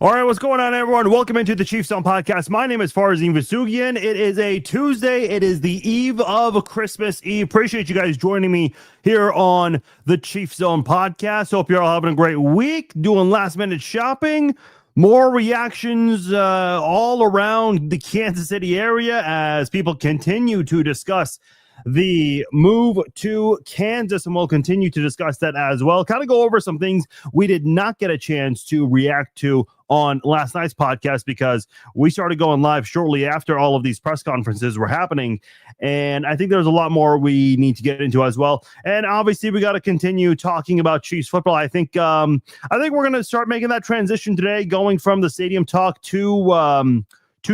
All right, what's going on, everyone? Welcome into the Chiefs Zone podcast. My name is Farzin Vasugian. It is a Tuesday. It is the eve of Christmas Eve. Appreciate you guys joining me here on the Chiefs Zone podcast. Hope you're all having a great week, doing last-minute shopping. More reactions all around the Kansas City area as people continue to discuss the move to Kansas, and we'll continue to discuss that as well. Kind of go over some things we did not get a chance to react to on last night's podcast because we started going live shortly after all of these press conferences were happening. And I think there's a lot more we need to get into as well. And obviously we got to continue talking about Chiefs football. I think we're going to start making that transition today, going from the stadium talk to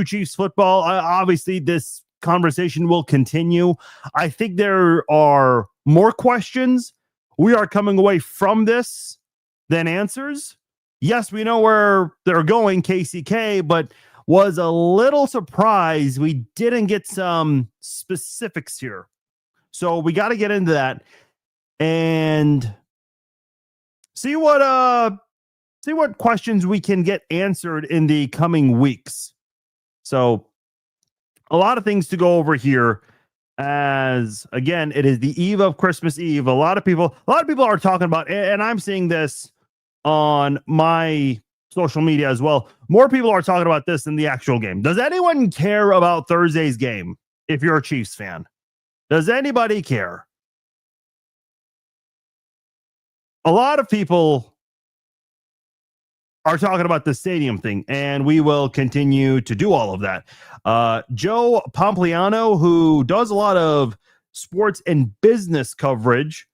Chiefs football. Obviously this conversation will continue. I think there are more questions. We are coming away from this than answers. Yes, we know where they're going, KCK, but was a little surprised we didn't get some specifics here. So we got to get into that and see what questions we can get answered in the coming weeks. So a lot of things to go over here, as again, it is the eve of Christmas Eve. A lot of people are talking about, and I'm seeing this on my social media as well. More people are talking about this than the actual game. Does anyone care about Thursday's game? If you're a Chiefs fan, does anybody care? A lot of people are talking about the stadium thing, and we will continue to do all of that. Joe Pompliano, who does a lot of sports and business coverage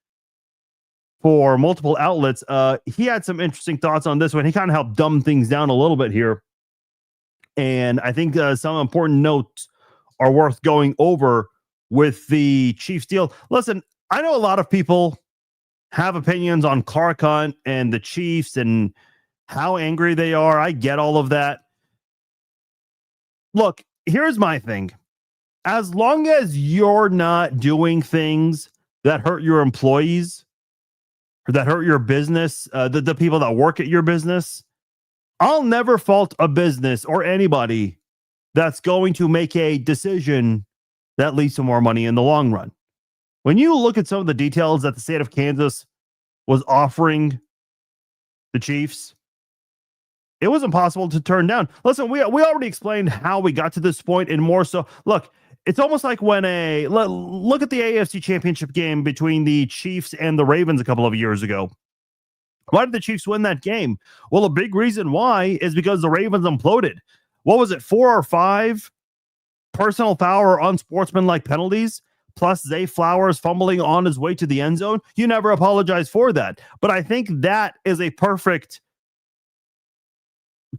for multiple outlets, he had some interesting thoughts on this one. He kind of helped dumb things down a little bit here. And I think some important notes are worth going over with the Chiefs deal. Listen, I know a lot of people have opinions on Clark Hunt and the Chiefs and how angry they are. I get all of that. Look, here's my thing. As long as you're not doing things that hurt your employees or that hurt your business, the people that work at your business, I'll never fault a business or anybody that's going to make a decision that leads to more money in the long run. When you look at some of the details that the state of Kansas was offering the Chiefs, it was impossible to turn down. Listen, we already explained how we got to this point, and more so. Look, it's almost like when look at the AFC Championship game between the Chiefs and the Ravens a couple of years ago. Why did the Chiefs win that game? Well, a big reason why is because the Ravens imploded. What was it, 4 or 5 personal foul or unsportsmanlike penalties, plus Zay Flowers fumbling on his way to the end zone? You never apologize for that. But I think that is a perfect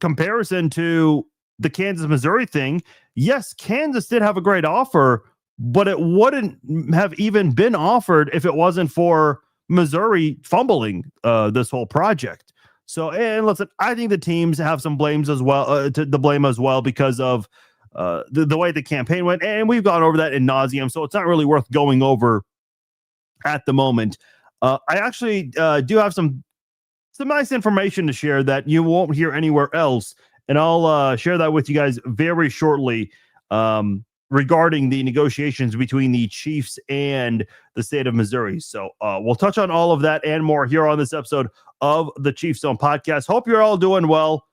comparison to the Kansas-Missouri thing. Yes, Kansas did have a great offer, but it wouldn't have even been offered if it wasn't for Missouri fumbling this whole project. So, and listen, I think the teams have some blames as well, to the blame as well, because of the way the campaign went, and we've gone over that in nauseum, so it's not really worth going over at the moment. I actually do have some nice information to share that you won't hear anywhere else. And I'll share that with you guys very shortly regarding the negotiations between the Chiefs and the state of Missouri. So we'll touch on all of that and more here on this episode of the Chiefs Zone podcast. Hope you're all doing well.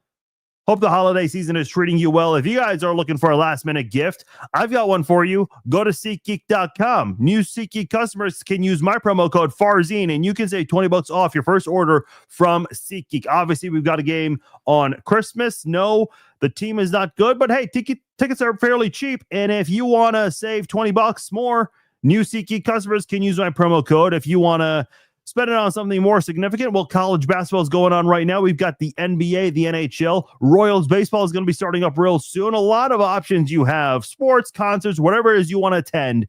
Hope the holiday season is treating you well. If you guys are looking for a last-minute gift, I've got one for you. Go to SeatGeek.com. New SeatGeek customers can use my promo code FARZIN, and you can save $20 off your first order from SeatGeek. Obviously, we've got a game on Christmas. No, the team is not good, but hey, tickets are fairly cheap, and if you want to save $20 more, new SeatGeek customers can use my promo code. If you want to spend it on something more significant, well, college basketball is going on right now. We've got the NBA, the NHL. Royals baseball is going to be starting up real soon. A lot of options you have. Sports, concerts, whatever it is you want to attend.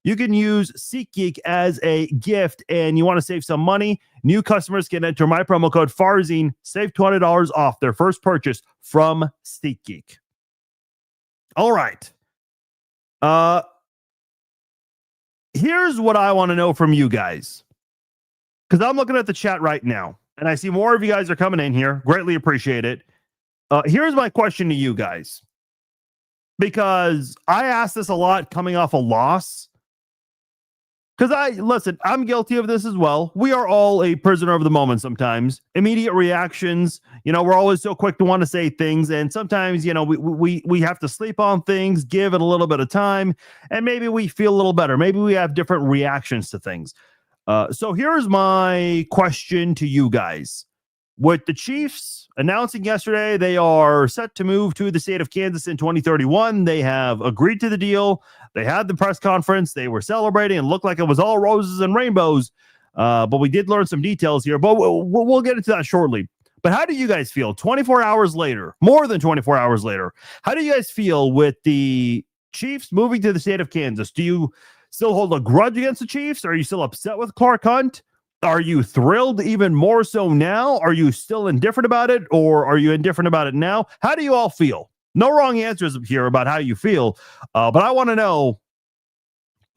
You can use SeatGeek as a gift, and you want to save some money. New customers can enter my promo code FARZIN, save $20 off their first purchase from SeatGeek. All right. Here's what I want to know from you guys, because I'm looking at the chat right now, and I see more of you guys are coming in here. Greatly appreciate it. Here's my question to you guys, because I asked this a lot coming off a loss. Because listen, I'm guilty of this as well. We are all a prisoner of the moment sometimes. Immediate reactions, we're always so quick to want to say things. And sometimes, we have to sleep on things, give it a little bit of time, and maybe we feel a little better. Maybe we have different reactions to things. So here's my question to you guys. With the Chiefs announcing yesterday they are set to move to the state of Kansas in 2031, they have agreed to the deal. They had the press conference. They were celebrating and looked like it was all roses and rainbows. But we did learn some details here, but we'll get into that shortly. But how do you guys feel 24 hours later, more than 24 hours later? How do you guys feel with the Chiefs moving to the state of Kansas? Do you still hold a grudge against the Chiefs? Are you still upset with Clark Hunt? Are you thrilled even more so now? Are you still indifferent about it, or are you indifferent about it now? How do you all feel? No wrong answers here about how you feel, but I want to know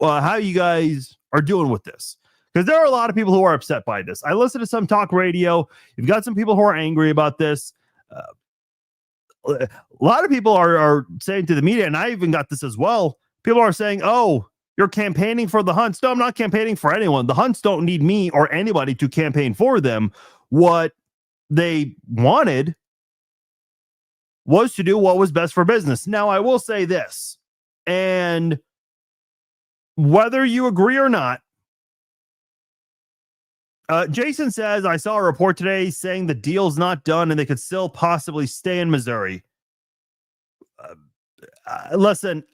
how you guys are doing with this, because there are a lot of people who are upset by this. I listen to some talk radio. You've got some people who are angry about this. A lot of people are saying to the media, and I even got this as well, people are saying, oh, you're campaigning for the Hunts. No, I'm not campaigning for anyone. The Hunts don't need me or anybody to campaign for them. What they wanted was to do what was best for business. Now, I will say this, and whether you agree or not, Jason says, I saw a report today saying the deal's not done and they could still possibly stay in Missouri. Listen,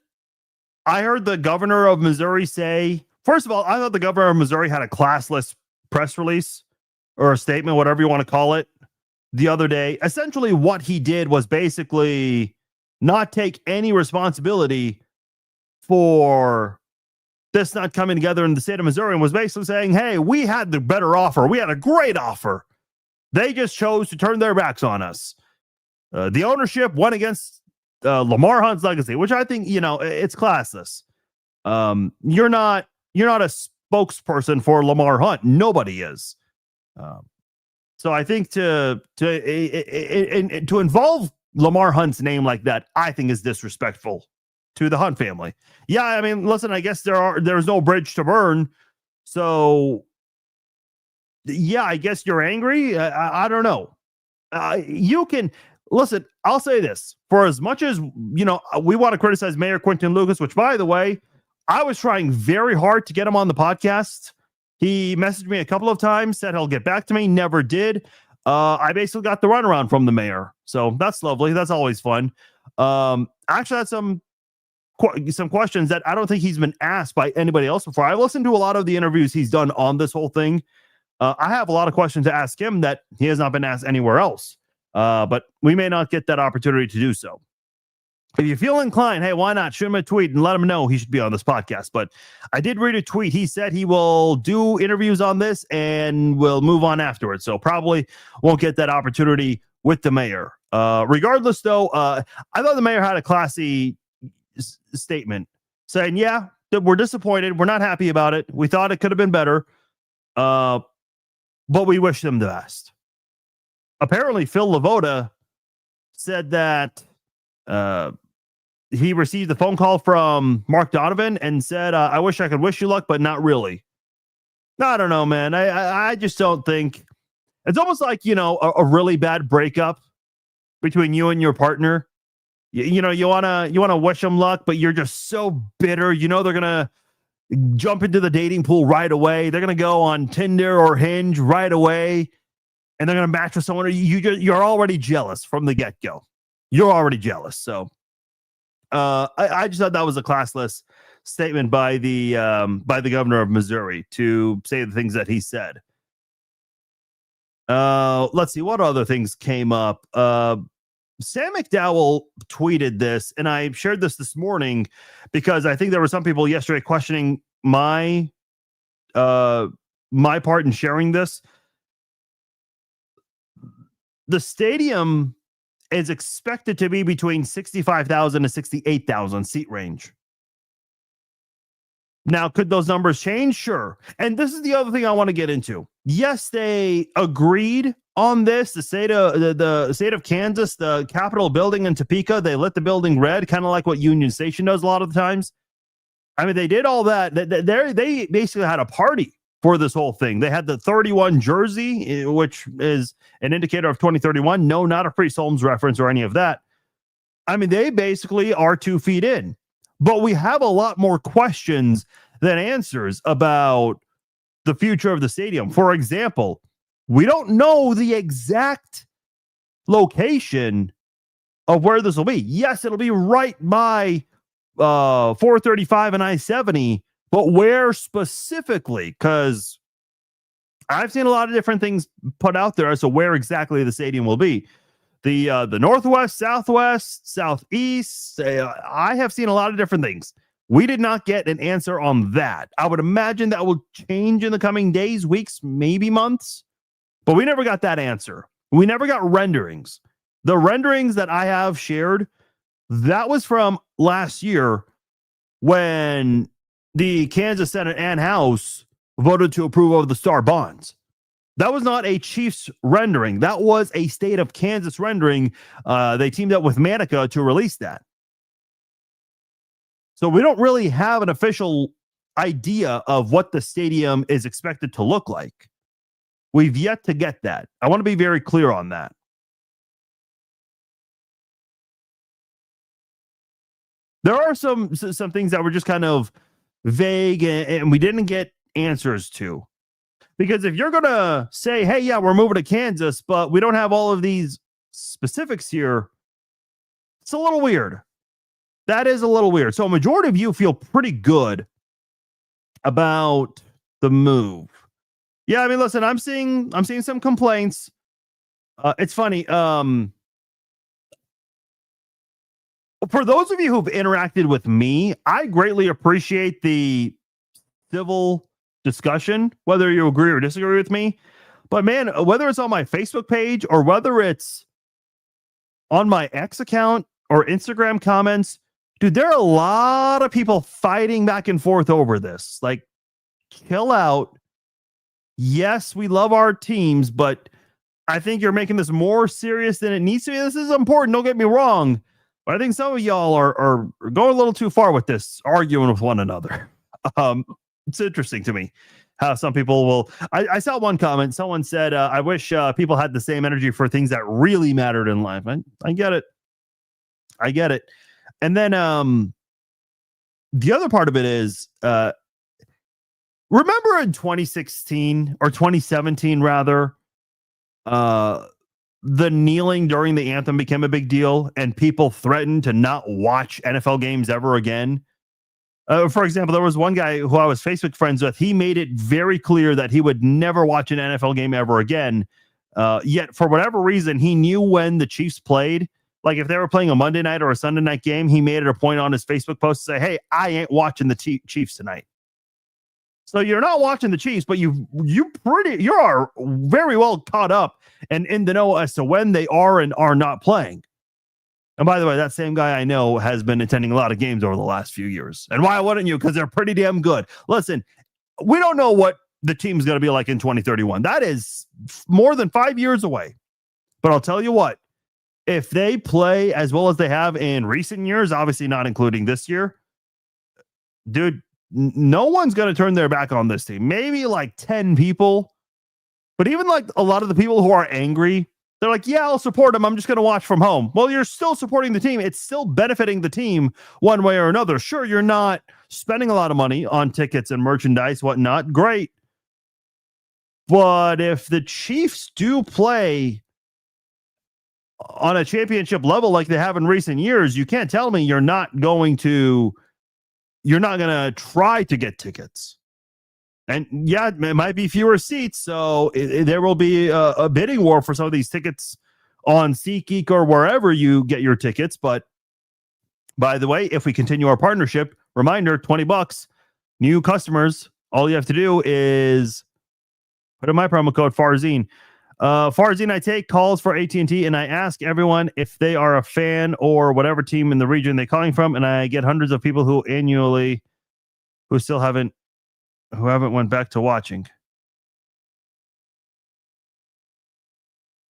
I heard the governor of Missouri say, first of all, I thought the governor of Missouri had a classless press release or a statement, whatever you want to call it, the other day. Essentially, what he did was basically not take any responsibility for this not coming together in the state of Missouri, and was basically saying, hey, we had the better offer. We had a great offer. They just chose to turn their backs on us. The ownership went against Lamar Hunt's legacy, which I think, it's classless. You're not a spokesperson for Lamar Hunt. Nobody is. So I think to involve Lamar Hunt's name like that, I think is disrespectful to the Hunt family. Yeah, I mean, listen, I guess there's no bridge to burn. So yeah, I guess you're angry. I don't know. You can listen. I'll say this: for as much as we want to criticize Mayor Quinton Lucas, which, by the way, I was trying very hard to get him on the podcast. He messaged me a couple of times, said he'll get back to me, never did. I basically got the runaround from the mayor, so that's lovely. That's always fun. Actually, had some questions that I don't think he's been asked by anybody else before. I listened to a lot of the interviews he's done on this whole thing. I have a lot of questions to ask him that he has not been asked anywhere else. But we may not get that opportunity to do so. If you feel inclined, hey, why not shoot him a tweet and let him know he should be on this podcast? But I did read a tweet. He said he will do interviews on this and will move on afterwards. So probably won't get that opportunity with the mayor. Regardless, though, I thought the mayor had a classy statement saying, yeah, we're disappointed. We're not happy about it. We thought it could have been better. But we wish them the best. Apparently, Phil Lavoda said that he received a phone call from Mark Donovan and said, I wish I could wish you luck, but not really. I don't know, man. I just don't think it's almost like, a really bad breakup between you and your partner. You want to wish them luck, but you're just so bitter. They're going to jump into the dating pool right away. They're going to go on Tinder or Hinge right away, and they're going to match with someone. You're already jealous from the get-go. You're already jealous. So I just thought that was a classless statement by the governor of Missouri to say the things that he said. Let's see what other things came up. Sam McDowell tweeted this, and I shared this morning because I think there were some people yesterday questioning my part in sharing this. The stadium is expected to be between 65,000 to 68,000 seat range. Now, could those numbers change? Sure. And this is the other thing I want to get into. Yes, they agreed on this. The state of Kansas, the Capitol building in Topeka, they lit the building red, kind of like what Union Station does a lot of the times. I mean, they did all that. They basically had a party for this whole thing. They had the 31 jersey, which is an indicator of 2031. No, not a Priest Holmes reference or any of that. I mean, they basically are 2 feet in. But we have a lot more questions than answers about the future of the stadium. For example, we don't know the exact location of where this will be. Yes, it'll be right by 435 and I-70, but where specifically? Because I've seen a lot of different things put out there as to where exactly the stadium will be. The northwest, southwest, southeast. I have seen a lot of different things. We did not get an answer on that. I would imagine that will change in the coming days, weeks, maybe months, but we never got that answer. We never got renderings. The renderings that I have shared, that was from last year when the Kansas Senate and House voted to approve of the Star bonds. That was not a Chiefs rendering. That was a state of Kansas rendering. They teamed up with Manica to release that. So we don't really have an official idea of what the stadium is expected to look like. We've yet to get that. I want to be very clear on that. There are some things that were just kind of vague and we didn't get answers to. Because if you're going to say, hey, yeah, we're moving to Kansas, but we don't have all of these specifics here, it's a little weird. That is a little weird. So a majority of you feel pretty good about the move. Yeah, I mean, listen, I'm seeing some complaints. It's funny. For those of you who've interacted with me, I greatly appreciate the civil discussion, whether you agree or disagree with me. But man, whether it's on my Facebook page or whether it's on my X account or Instagram comments, dude, there are a lot of people fighting back and forth over this. Like, chill out. Yes, we love our teams, but I think you're making this more serious than it needs to be. This is important, don't get me wrong. But I think some of y'all are going a little too far with this, arguing with one another. It's interesting to me how some people will. I saw one comment. Someone said, I wish people had the same energy for things that really mattered in life. I get it. I get it. And then the other part of it is, remember in 2016 or 2017, rather, the kneeling during the anthem became a big deal and people threatened to not watch NFL games ever again. For example, there was one guy who I was Facebook friends with. He made it very clear that he would never watch an NFL game ever again. Yet, for whatever reason, he knew when the Chiefs played. Like if they were playing a Monday night or a Sunday night game, he made it a point on his Facebook post to say, hey, I ain't watching the Chiefs tonight. So you're not watching the Chiefs, but you are very well caught up and in the know as to when they are and are not playing. And by the way, that same guy I know has been attending a lot of games over the last few years. And why wouldn't you? Because they're pretty damn good. Listen, we don't know what the team's going to be like in 2031. That is more than 5 years away. But I'll tell you what, if they play as well as they have in recent years, obviously not including this year, dude, no one's going to turn their back on this team. Maybe like 10 people. But even like a lot of the people who are angry, they're like, yeah, I'll support them. I'm just going to watch from home. Well, you're still supporting the team. It's still benefiting the team one way or another. Sure, you're not spending a lot of money on tickets and merchandise, whatnot. Great. But if the Chiefs do play on a championship level like they have in recent years, you can't tell me you're not going to try to get tickets. And yeah, it might be fewer seats, so there will be a bidding war for some of these tickets on SeatGeek or wherever you get your tickets. But by the way, if we continue our partnership, reminder, $20, new customers, all you have to do is put in my promo code Farzine. Farzine, I take calls for AT&T and I ask everyone if they are a fan or whatever team in the region they're calling from, and I get hundreds of people who haven't went back to watching.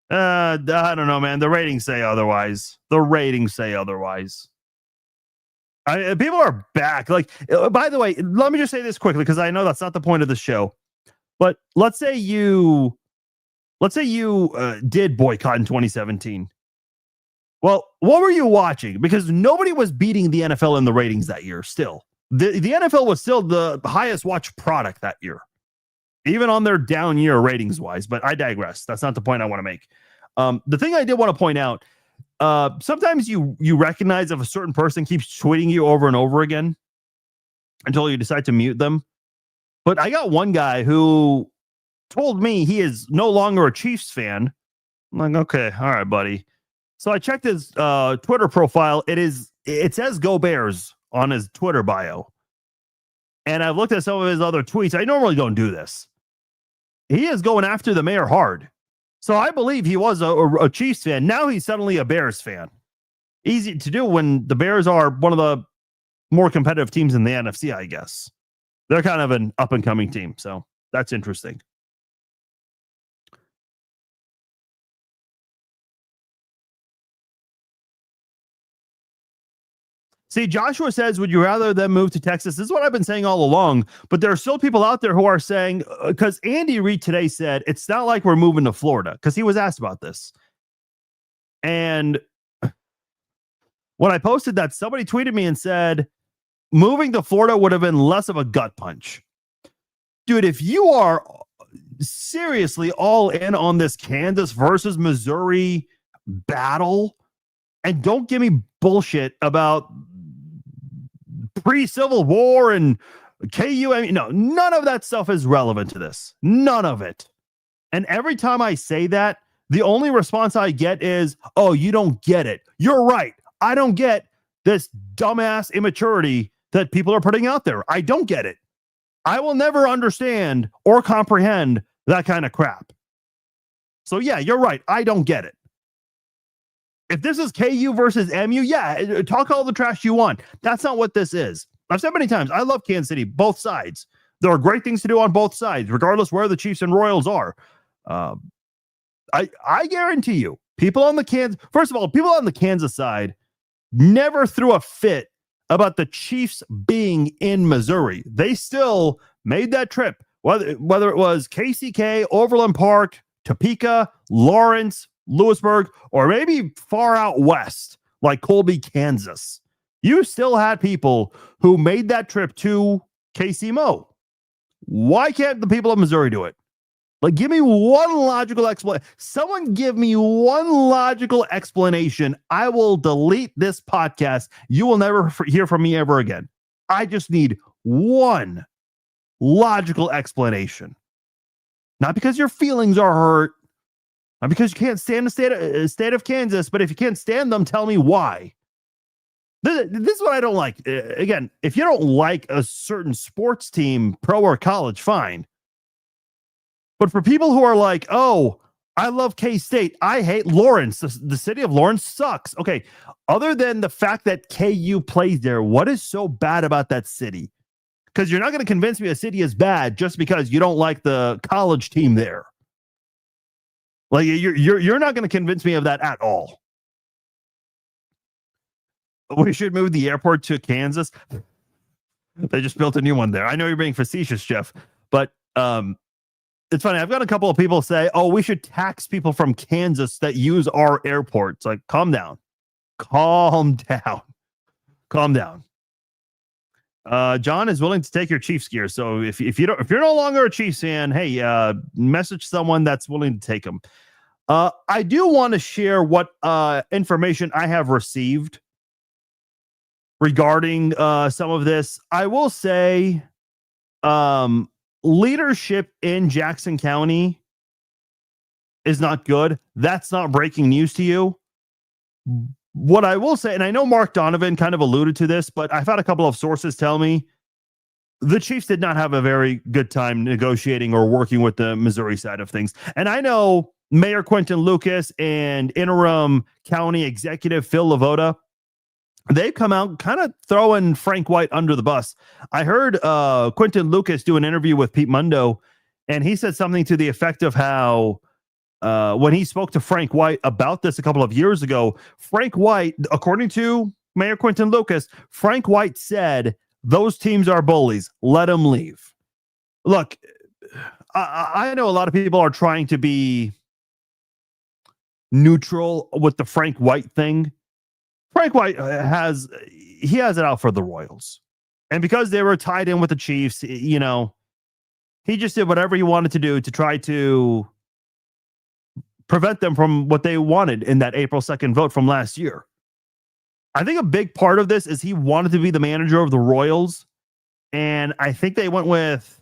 I don't know, man. The ratings say otherwise. People are back. Like, by the way, let me just say this quickly because I know that's not the point of the show. But let's say you did boycott in 2017. Well, what were you watching? Because nobody was beating the NFL in the ratings that year. Still, the NFL was still the highest watched product that year, even on their down year ratings wise. But I digress. That's not the point I want to make. The thing I did want to point out. Sometimes you recognize if a certain person keeps tweeting you over and over again until you decide to mute them. But I got one guy who told me he is no longer a Chiefs fan. I'm like, okay, all right, buddy. So I checked his Twitter profile. It says Go Bears on his Twitter bio. And I've looked at some of his other tweets. I normally don't do this. He is going after the mayor hard. So I believe he was a Chiefs fan. Now he's suddenly a Bears fan. Easy to do when the Bears are one of the more competitive teams in the NFC, I guess. They're kind of an up-and-coming team, so that's interesting. See, Joshua says, would you rather them move to Texas? This is what I've been saying all along, but there are still people out there who are saying, because Andy Reid today said, it's not like we're moving to Florida, because he was asked about this. And when I posted that, somebody tweeted me and said, moving to Florida would have been less of a gut punch. Dude, if you are seriously all in on this Kansas versus Missouri battle, and don't give me bullshit about pre-Civil War and KU. I mean, no, none of that stuff is relevant to this. None of it. And every time I say that, the only response I get is, oh, you don't get it. You're right. I don't get this dumbass immaturity that people are putting out there. I don't get it. I will never understand or comprehend that kind of crap. So yeah, you're right. I don't get it. If this is KU versus MU, yeah, talk all the trash you want. That's not what this is. I've said many times, I love Kansas City, both sides. There are great things to do on both sides, regardless where the Chiefs and Royals are. I guarantee you, people on the Kansas side never threw a fit about the Chiefs being in Missouri. They still made that trip, whether it was KCK, Overland Park, Topeka, Lawrence, Lewisburg, or maybe far out west, like Colby, Kansas. You still had people who made that trip to KC-Mo. Why can't the people of Missouri do it? Like, give me one logical explanation. Someone give me one logical explanation. I will delete this podcast. You will never hear from me ever again. I just need one logical explanation. Not because your feelings are hurt, not because you can't stand the state of Kansas, but if you can't stand them, tell me why. This is what I don't like. Again, if you don't like a certain sports team, pro or college, fine. But for people who are like, oh, I love K-State, I hate Lawrence, the city of Lawrence sucks. Okay, other than the fact that KU plays there, what is so bad about that city? Because you're not going to convince me a city is bad just because you don't like the college team there. Like, you're not going to convince me of that at all. We should move the airport to Kansas. They just built a new one there. I know you're being facetious, Jeff, but it's funny. I've got a couple of people say, oh, we should tax people from Kansas that use our airport. It's like, calm down. Calm down. John is willing to take your Chiefs gear. So if you're no longer a Chiefs fan, hey, message someone that's willing to take them. I do want to share what information I have received regarding some of this. I will say leadership in Jackson County is not good. That's not breaking news to you. What I will say, and I know Mark Donovan kind of alluded to this, but I've had a couple of sources tell me the Chiefs did not have a very good time negotiating or working with the Missouri side of things. And I know Mayor Quentin Lucas and interim county executive Phil Lavoda, they've come out kind of throwing Frank White under the bus. I heard Quentin Lucas do an interview with Pete Mundo, and he said something to the effect of how when he spoke to Frank White about this a couple of years ago, Frank White, according to Mayor Quinton Lucas, Frank White said, those teams are bullies. Let them leave. Look, I know a lot of people are trying to be neutral with the Frank White thing. Frank White has it out for the Royals. And because they were tied in with the Chiefs, he just did whatever he wanted to do to try to prevent them from what they wanted in that April 2nd vote from last year. I think a big part of this is he wanted to be the manager of the Royals. And I think they went with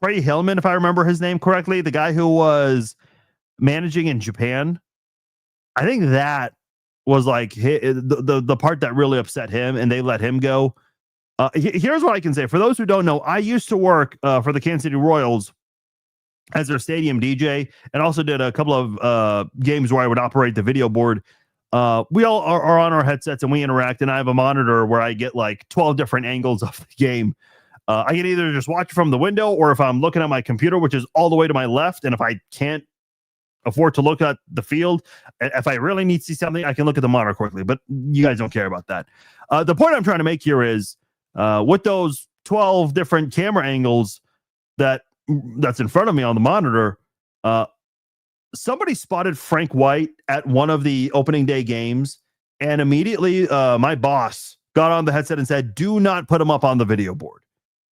Trey Hillman, if I remember his name correctly, the guy who was managing in Japan. I think that was like the part that really upset him, and they let him go. Here's what I can say. For those who don't know, I used to work for the Kansas City Royals as their stadium DJ, and also did a couple of games where I would operate the video board. We all are on our headsets and we interact, and I have a monitor where I get like 12 different angles of the game. I can either just watch from the window, or if I'm looking at my computer, which is all the way to my left, and if I can't afford to look at the field, if I really need to see something, I can look at the monitor quickly, but you guys don't care about that. The point I'm trying to make here is with those 12 different camera angles that's in front of me on the monitor, somebody spotted Frank White at one of the opening day games, and immediately my boss got on the headset and said, do not put him up on the video board.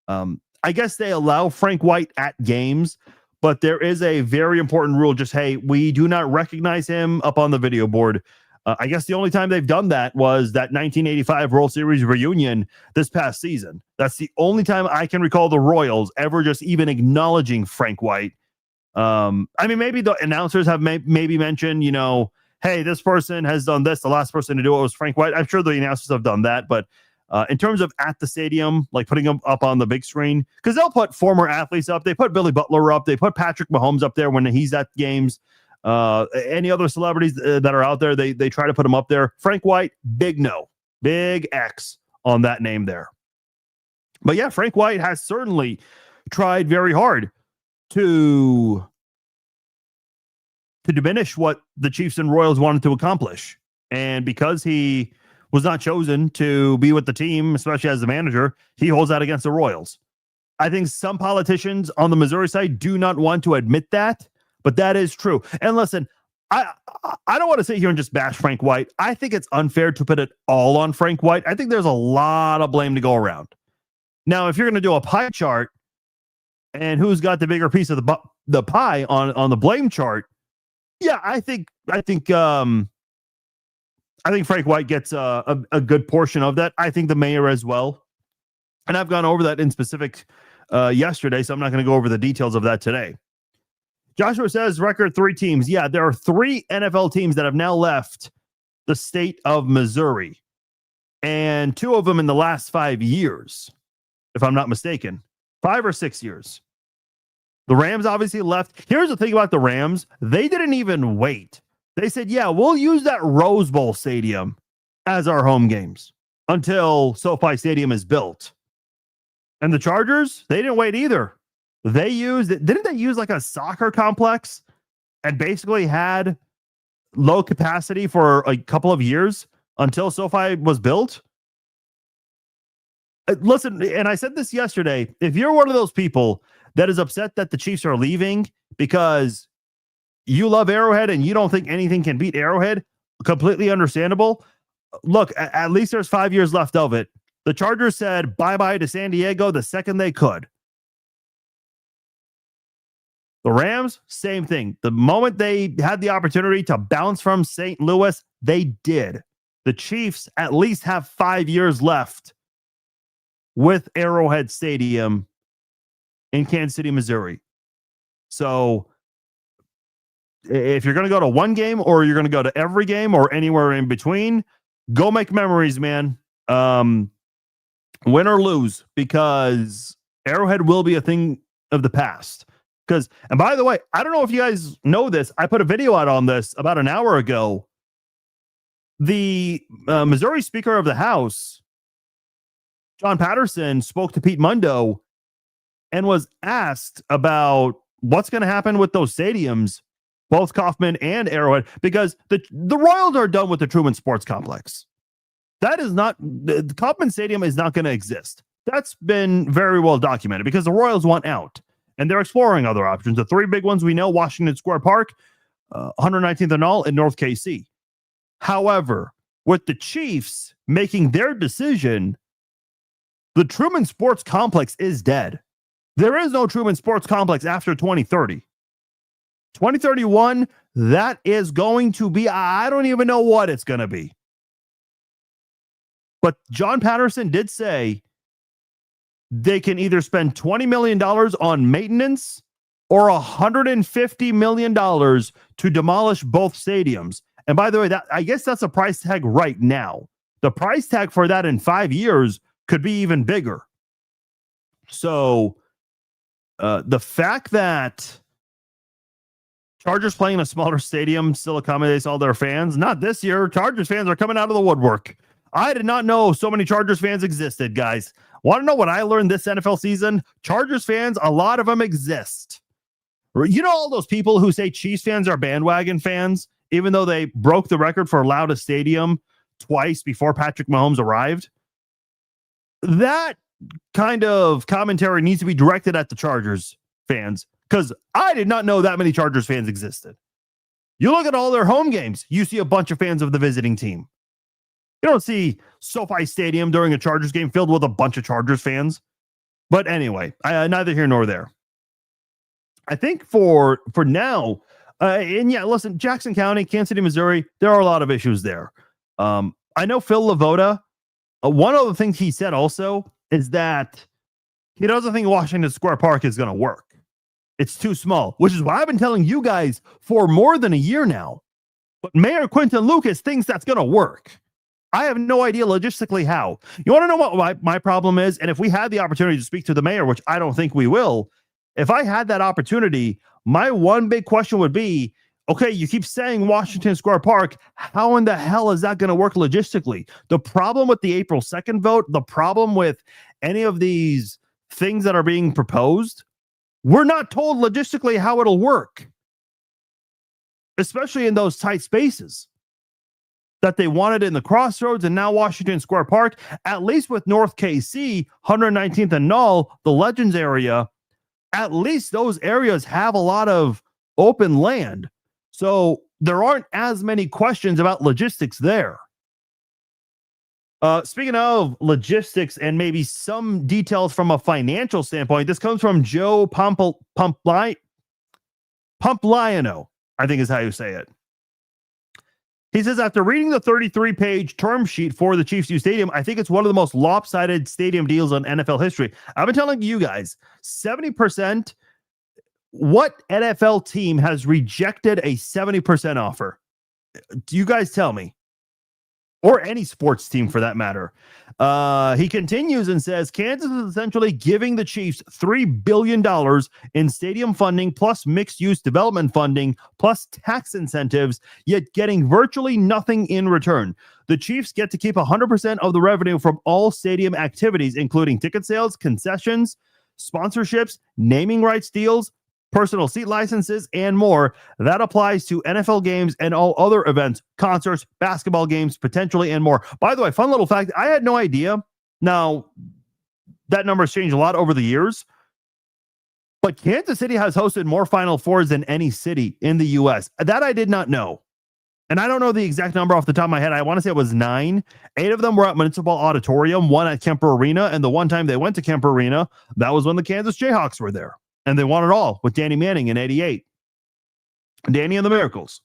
I guess they allow Frank White at games, but there is a very important rule. Just, hey, we do not recognize him up on the video board. I guess the only time they've done that was that 1985 World Series reunion this past season. That's the only time I can recall the Royals ever just even acknowledging Frank White. I mean, maybe the announcers have maybe mentioned, hey, this person has done this. The last person to do it was Frank White. I'm sure the announcers have done that, but in terms of at the stadium, like putting them up on the big screen, because they'll put former athletes up. They put Billy Butler up. They put Patrick Mahomes up there when he's at games. Any other celebrities that are out there, they try to put them up there. Frank White, big no, big X on that name there. But yeah, Frank White has certainly tried very hard to diminish what the Chiefs and Royals wanted to accomplish. And because he was not chosen to be with the team, especially as the manager, he holds that against the Royals. I think some politicians on the Missouri side do not want to admit that, but that is true. And listen, I don't want to sit here and just bash Frank White. I think it's unfair to put it all on Frank White. I think there's a lot of blame to go around. Now, if you're going to do a pie chart and who's got the bigger piece of the pie on the blame chart, yeah, I think Frank White gets a good portion of that. I think the mayor as well. And I've gone over that in specific yesterday, so I'm not going to go over the details of that today. Joshua says record 3 teams. Yeah, there are 3 NFL teams that have now left the state of Missouri, and 2 of them in the last 5 years, if I'm not mistaken. 5 or 6 years. The Rams obviously left. Here's the thing about the Rams. They didn't even wait. They said, yeah, we'll use that Rose Bowl stadium as our home games until SoFi Stadium is built. And the Chargers, they didn't wait either. They used it. Didn't they use like a soccer complex and basically had low capacity for a couple of years until SoFi was built? Listen, and I said this yesterday, if you're one of those people that is upset that the Chiefs are leaving because you love Arrowhead and you don't think anything can beat Arrowhead, completely understandable. Look, at least there's 5 years left of it. The Chargers said bye-bye to San Diego the second they could. The Rams, same thing. The moment they had the opportunity to bounce from St. Louis, they did. The Chiefs at least have 5 years left with Arrowhead Stadium in Kansas City, Missouri. So if you're going to go to one game or you're going to go to every game or anywhere in between, go make memories, man. Win or lose, because Arrowhead will be a thing of the past. And by the way, I don't know if you guys know this. I put a video out on this about an hour ago. The Missouri Speaker of the House, John Patterson, spoke to Pete Mundo and was asked about what's going to happen with those stadiums. both Kauffman and Arrowhead, because the Royals are done with the Truman Sports Complex. That is not, the Kauffman Stadium is not going to exist. That's been very well documented because the Royals want out and they're exploring other options. The three big ones we know: Washington Square Park, 119th and all, and North KC. However, with the Chiefs making their decision, the Truman Sports Complex is dead. There is no Truman Sports Complex after 2030. 2031, that is going to be, I don't even know what it's going to be. But John Patterson did say they can either spend $20 million on maintenance or $150 million to demolish both stadiums. And by the way, that I guess that's a price tag right now. The price tag for that in 5 years could be even bigger. So the fact that Chargers playing in a smaller stadium still accommodates all their fans. Not this year. Chargers fans are coming out of the woodwork. I did not know so many Chargers fans existed, guys. Want to know what I learned this NFL season? Chargers fans, a lot of them exist. You know all those people who say Chiefs fans are bandwagon fans, even though they broke the record for loudest stadium twice before Patrick Mahomes arrived? That kind of commentary needs to be directed at the Chargers fans, because I did not know that many Chargers fans existed. You look at all their home games, you see a bunch of fans of the visiting team. You don't see SoFi Stadium during a Chargers game filled with a bunch of Chargers fans. But anyway, neither here nor there. I think for now, and yeah, listen, Jackson County, Kansas City, Missouri, there are a lot of issues there. I know Phil Lavoda, one of the things he said also is that he doesn't think Washington Square Park is going to work. It's too small, which is why I've been telling you guys for more than a year now. But Mayor Quinton Lucas thinks that's going to work. I have no idea logistically how. You want to know what my problem is? And if we had the opportunity to speak to the mayor, which I don't think we will, if I had that opportunity, my one big question would be, okay, you keep saying Washington Square Park. How in the hell is that going to work logistically? The problem with the April 2nd vote, the problem with any of these things that are being proposed, we're not told logistically how it'll work, especially in those tight spaces that they wanted in the Crossroads and now Washington Square Park. At least with North KC, 119th and Null, the Legends area, at least those areas have a lot of open land. So there aren't as many questions about logistics there. Speaking of logistics and maybe some details from a financial standpoint, this comes from Joe Pompliano, I think is how you say it. He says, after reading the 33-page term sheet for the Chiefs' new stadium, I think it's one of the most lopsided stadium deals in NFL history. I've been telling you guys, 70%, what NFL team has rejected a 70% offer? Do you guys tell me? Or any sports team for that matter. He continues and says, Kansas is essentially giving the Chiefs $3 billion in stadium funding plus mixed-use development funding plus tax incentives, yet getting virtually nothing in return. The Chiefs get to keep 100% of the revenue from all stadium activities, including ticket sales, concessions, sponsorships, naming rights deals, personal seat licenses, and more. That applies to NFL games and all other events, concerts, basketball games, potentially, and more. By the way, fun little fact, I had no idea. Now, that number's changed a lot over the years, but Kansas City has hosted more Final Fours than any city in the U.S. That I did not know. And I don't know the exact number off the top of my head. I want to say it was 9. 8 of them were at Municipal Auditorium, 1 at Kemper Arena, and the one time they went to Kemper Arena, that was when the Kansas Jayhawks were there. And they won it all with Danny Manning in 88. Danny and the Miracles.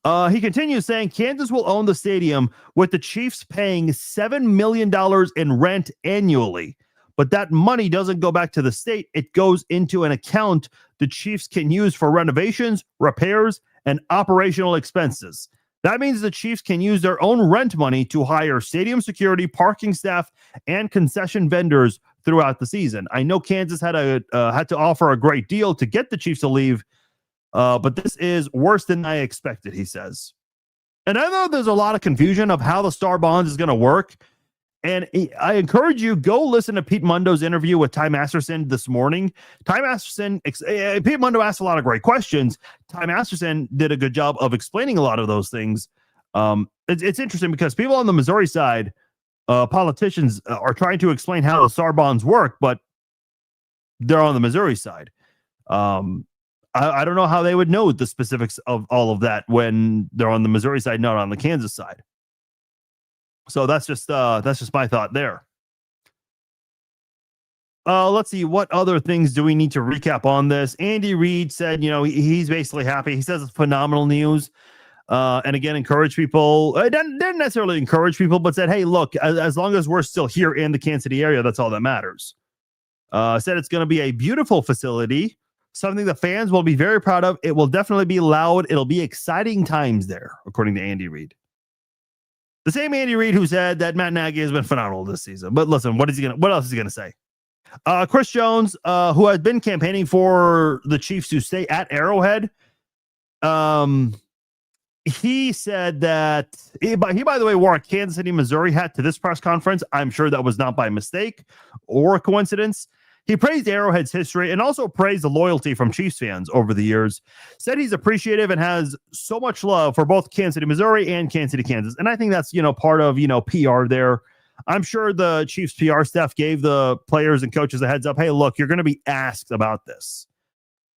He continues saying Kansas will own the stadium with the Chiefs paying $7 million in rent annually. But that money doesn't go back to the state. It goes into an account the Chiefs can use for renovations, repairs, and operational expenses. That means the Chiefs can use their own rent money to hire stadium security, parking staff, and concession vendors throughout the season. I know Kansas had to offer a great deal to get the Chiefs to leave, but this is worse than I expected, he says. And I know there's a lot of confusion of how the Star Bonds is going to work. And I encourage you, go listen to Pete Mundo's interview with Ty Masterson this morning. Ty Masterson, Pete Mundo asked a lot of great questions. Ty Masterson did a good job of explaining a lot of those things. It's interesting because people on the Missouri side, politicians are trying to explain how the SAR bonds work, but they're on the Missouri side. I don't know how they would know the specifics of all of that when they're on the Missouri side, not on the Kansas side. So that's just my thought there. Let's see, what other things do we need to recap on this? Andy Reid said, he's basically happy. He says it's phenomenal news. And again, encourage people. Didn't necessarily encourage people, but said, hey, look, as long as we're still here in the Kansas City area, that's all that matters. Said it's going to be a beautiful facility, something the fans will be very proud of. It will definitely be loud. It'll be exciting times there, according to Andy Reid. The same Andy Reid who said that Matt Nagy has been phenomenal this season. But listen, what else is he gonna say? Chris Jones, who has been campaigning for the Chiefs to stay at Arrowhead, he said that he, by the way, wore a Kansas City, Missouri hat to this press conference. I'm sure that was not by mistake or a coincidence. He praised Arrowhead's history and also praised the loyalty from Chiefs fans over the years. Said he's appreciative and has so much love for both Kansas City, Missouri and Kansas City, Kansas. And I think that's, part of, PR there. I'm sure the Chiefs PR staff gave the players and coaches a heads up. Hey, look, you're going to be asked about this.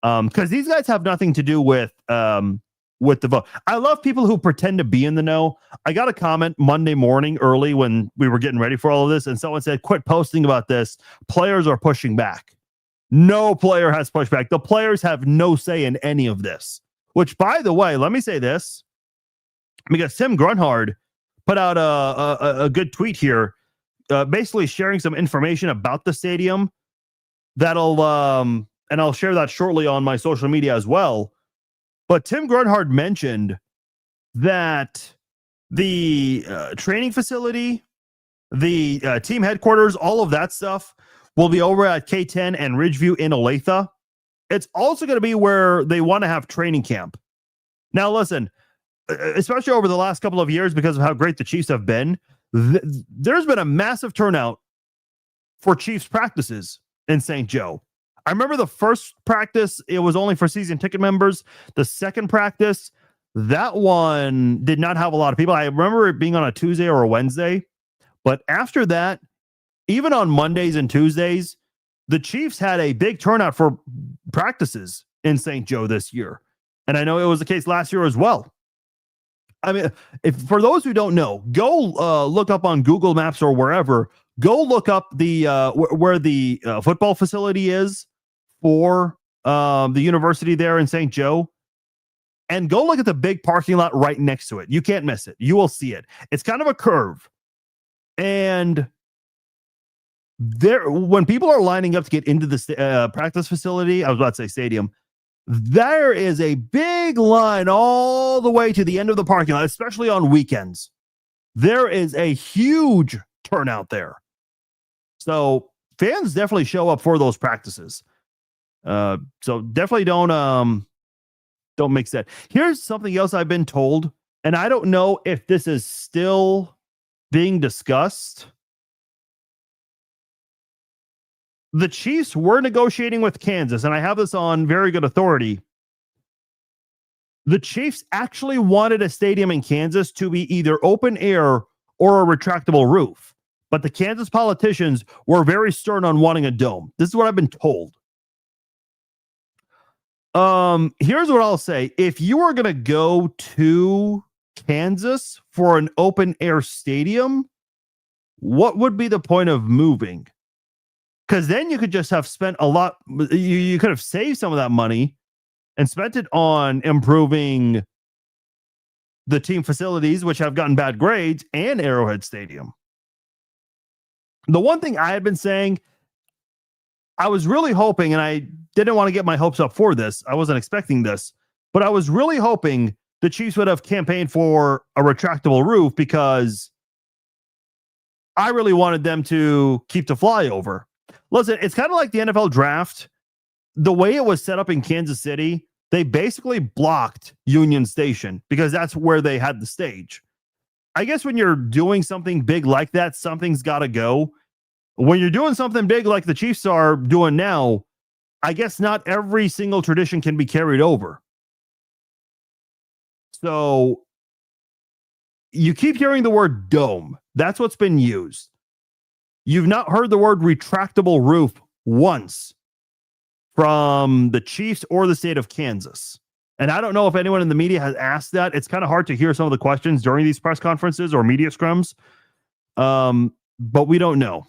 Because these guys have nothing to do with the vote. I love people who pretend to be in the know. I got a comment Monday morning early when we were getting ready for all of this, and someone said, quit posting about this. Players are pushing back. No player has pushed back. The players have no say in any of this, which, by the way, let me say this, because Tim Grunhard put out a good tweet here, basically sharing some information about the stadium that'll, and I'll share that shortly on my social media as well. But Tim Grunhard mentioned that the training facility, the team headquarters, all of that stuff will be over at K10 and Ridgeview in Olathe. It's also going to be where they want to have training camp. Now, listen, especially over the last couple of years, because of how great the Chiefs have been, there's been a massive turnout for Chiefs practices in St. Joe. I remember the first practice, it was only for season ticket members. The second practice, that one did not have a lot of people. I remember it being on a Tuesday or a Wednesday. But after that, even on Mondays and Tuesdays, the Chiefs had a big turnout for practices in St. Joe this year. And I know it was the case last year as well. I mean, for those who don't know, go look up on Google Maps or wherever. Go look up the where the football facility is for the university there in St. Joe, and go look at the big parking lot right next to it. You can't miss it. You will see it. It's kind of a curve. And there, when people are lining up to get into the practice facility, I was about to say stadium, there is a big line all the way to the end of the parking lot, especially on weekends. There is a huge turnout there. So fans definitely show up for those practices. So definitely don't mix that. Here's something else I've been told, and I don't know if this is still being discussed. The Chiefs were negotiating with Kansas, and I have this on very good authority. The Chiefs actually wanted a stadium in Kansas to be either open air or a retractable roof. But the Kansas politicians were very stern on wanting a dome. This is what I've been told. Here's what I'll say. If you are going to go to Kansas for an open air stadium, what would be the point of moving? Because then you could just have spent a lot. You could have saved some of that money and spent it on improving the team facilities, which have gotten bad grades, and Arrowhead Stadium. The one thing I had been saying, I was really hoping, and I didn't want to get my hopes up for this. I wasn't expecting this, but I was really hoping the Chiefs would have campaigned for a retractable roof, because I really wanted them to keep the flyover. Listen, it's kind of like the NFL draft. The way it was set up in Kansas City, they basically blocked Union Station because that's where they had the stage. I guess when you're doing something big like that, something's got to go. When you're doing something big like the Chiefs are doing now, I guess not every single tradition can be carried over. So you keep hearing the word dome. That's what's been used. You've not heard the word retractable roof once from the Chiefs or the state of Kansas. And I don't know if anyone in the media has asked that. It's kind of hard to hear some of the questions during these press conferences or media scrums. But we don't know.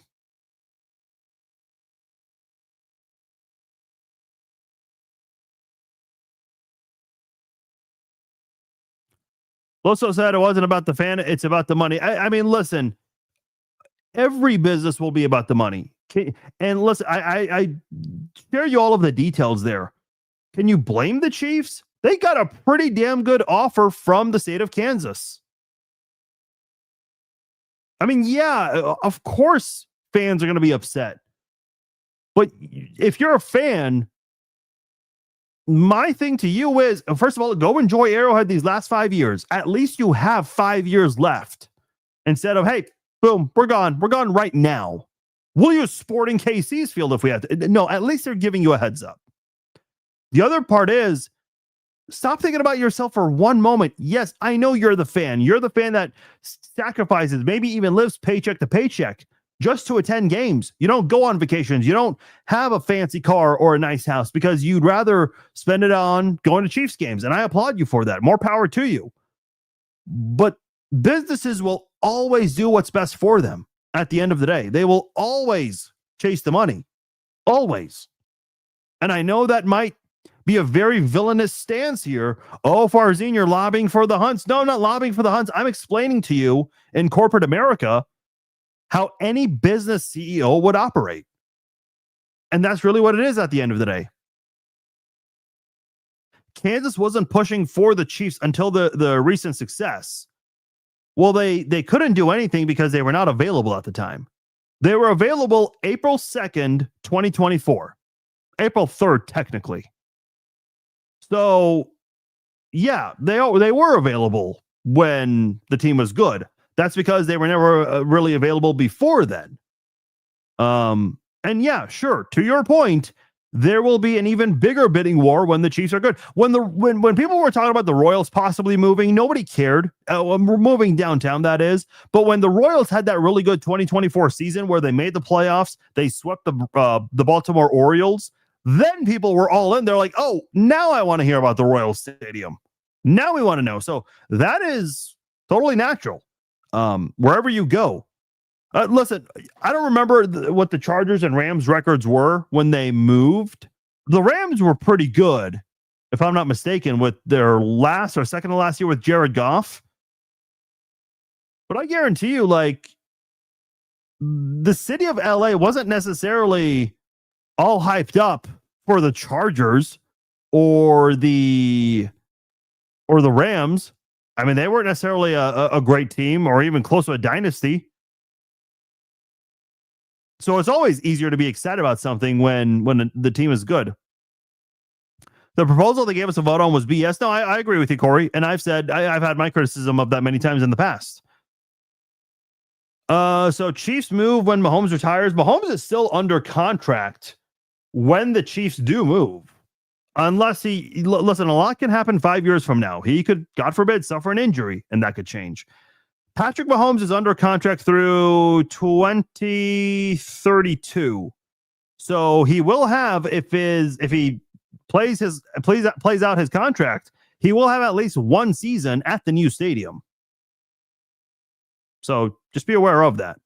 Loso said it wasn't about the fan, it's about the money. I mean, listen, every business will be about the money. And listen, I share you all of the details there. Can you blame the Chiefs? They got a pretty damn good offer from the state of Kansas. I mean, yeah, of course fans are going to be upset. But if you're a fan, my thing to you is, first of all, go enjoy Arrowhead these last 5 years. At least you have 5 years left instead of, hey, boom, we're gone. We're gone right now. We'll use Sporting KC's field if we have to. No, at least they're giving you a heads up. The other part is, stop thinking about yourself for one moment. Yes, I know you're the fan. You're the fan that sacrifices, maybe even lives paycheck to paycheck just to attend games. You don't go on vacations. You don't have a fancy car or a nice house because you'd rather spend it on going to Chiefs games. And I applaud you for that. More power to you. But businesses will always do what's best for them at the end of the day. They will always chase the money. Always. And I know that might be a very villainous stance here. Oh, Farzine, you're lobbying for the Hunts. No, I'm not lobbying for the Hunts. I'm explaining to you in corporate America how any business CEO would operate. And that's really what it is at the end of the day. Kansas wasn't pushing for the Chiefs until the recent success. Well, they couldn't do anything because they were not available at the time. They were available April 2nd, 2024. April 3rd, technically. So, yeah, they were available when the team was good. That's because they were never really available before then. And yeah, sure. To your point, there will be an even bigger bidding war when the Chiefs are good. When people were talking about the Royals possibly moving, nobody cared. We're moving downtown, that is. But when the Royals had that really good 2024 season where they made the playoffs, they swept the Baltimore Orioles. Then people were all in. They're like, oh, now I want to hear about the Royal Stadium. Now we want to know. So that is totally natural. Wherever you go. Listen, I don't remember what the Chargers and Rams records were when they moved. The Rams were pretty good, if I'm not mistaken, with their last or second to last year with Jared Goff. But I guarantee you, like, the city of LA wasn't necessarily all hyped up for the Chargers or the Rams. I mean, they weren't necessarily a great team or even close to a dynasty. So it's always easier to be excited about something when the team is good. The proposal they gave us a vote on was BS. No, I agree with you, Corey. And I've said I've had my criticism of that many times in the past. So Chiefs move when Mahomes retires. Mahomes is still under contract when the Chiefs do move. Unless listen, a lot can happen 5 years from now. He could, God forbid, suffer an injury, and that could change. Patrick Mahomes is under contract through 2032. So he will have, if he plays out his contract, he will have at least one season at the new stadium. So just be aware of that.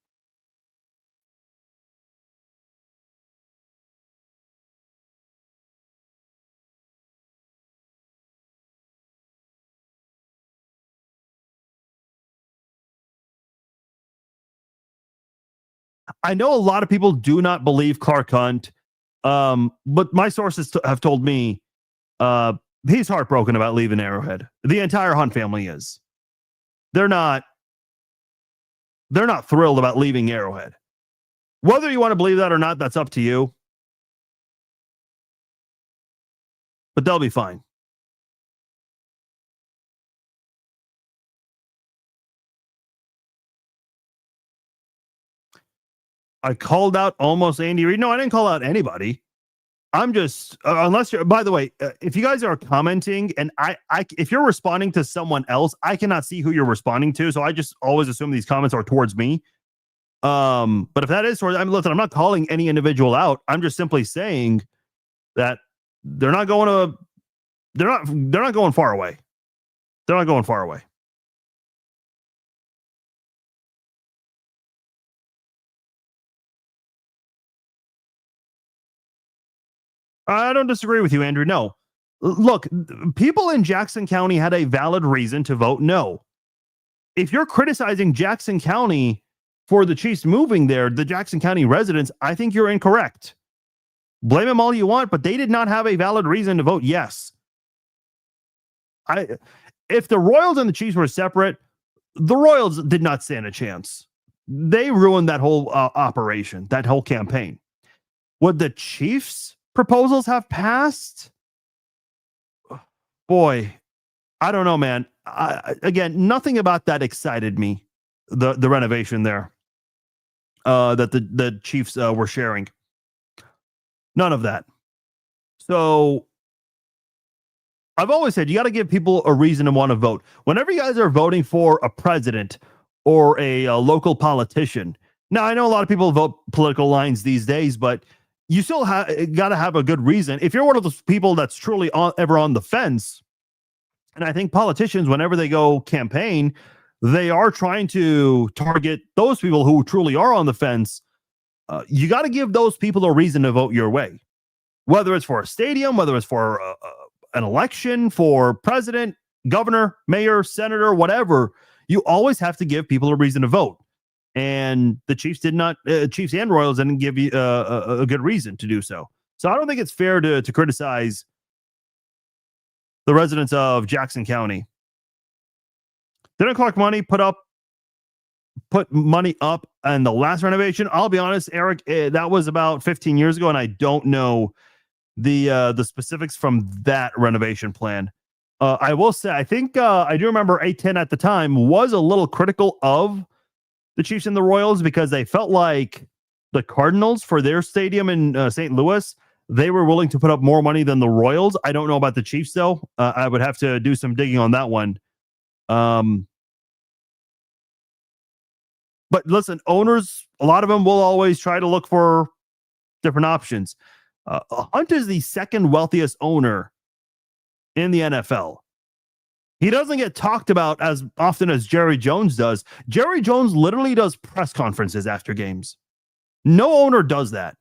I know a lot of people do not believe Clark Hunt, but my sources have told me he's heartbroken about leaving Arrowhead. The entire Hunt family is. They're not thrilled about leaving Arrowhead. Whether you want to believe that or not, that's up to you. But they'll be fine. I called out almost Andy Reid. No, I didn't call out anybody. I'm just unless you're. By the way, if you guys are commenting and if you're responding to someone else, I cannot see who you're responding to. So I just always assume these comments are towards me. But if that is towards, listen, I'm not calling any individual out. I'm just simply saying that they're not going far away. They're not going far away. I don't disagree with you, Andrew. No. Look, people in Jackson County had a valid reason to vote no. If you're criticizing Jackson County for the Chiefs moving there, the Jackson County residents, I think you're incorrect. Blame them all you want, but they did not have a valid reason to vote yes. If the Royals and the Chiefs were separate, the Royals did not stand a chance. They ruined that whole operation, that whole campaign. Would the Chiefs' proposals have passed? Boy, I don't know, man. Again, nothing about that excited me. The renovation there that the Chiefs were sharing. None of that. So I've always said you got to give people a reason to want to vote. Whenever you guys are voting for a president or a local politician, now I know a lot of people vote political lines these days, but you still got to have a good reason. If you're one of those people that's truly ever on the fence, and I think politicians, whenever they go campaign, they are trying to target those people who truly are on the fence. You got to give those people a reason to vote your way, whether it's for a stadium, whether it's for an election, for president, governor, mayor, senator, whatever. You always have to give people a reason to vote. And the Chiefs did not, Chiefs and Royals didn't give you a good reason to do so. So I don't think it's fair to criticize the residents of Jackson County. Didn't collect money, put money up in the last renovation. I'll be honest, Eric, that was about 15 years ago, and I don't know the specifics from that renovation plan. I will say, I think I do remember A10 at the time was a little critical of the Chiefs and the Royals because they felt like the Cardinals for their stadium in St. Louis, they were willing to put up more money than the Royals. I don't know about the Chiefs, though. I would have to do some digging on that one. But listen, owners, a lot of them will always try to look for different options. Hunt is the second wealthiest owner in the NFL. He doesn't get talked about as often as Jerry Jones does. Jerry Jones literally does press conferences after games. No owner does that.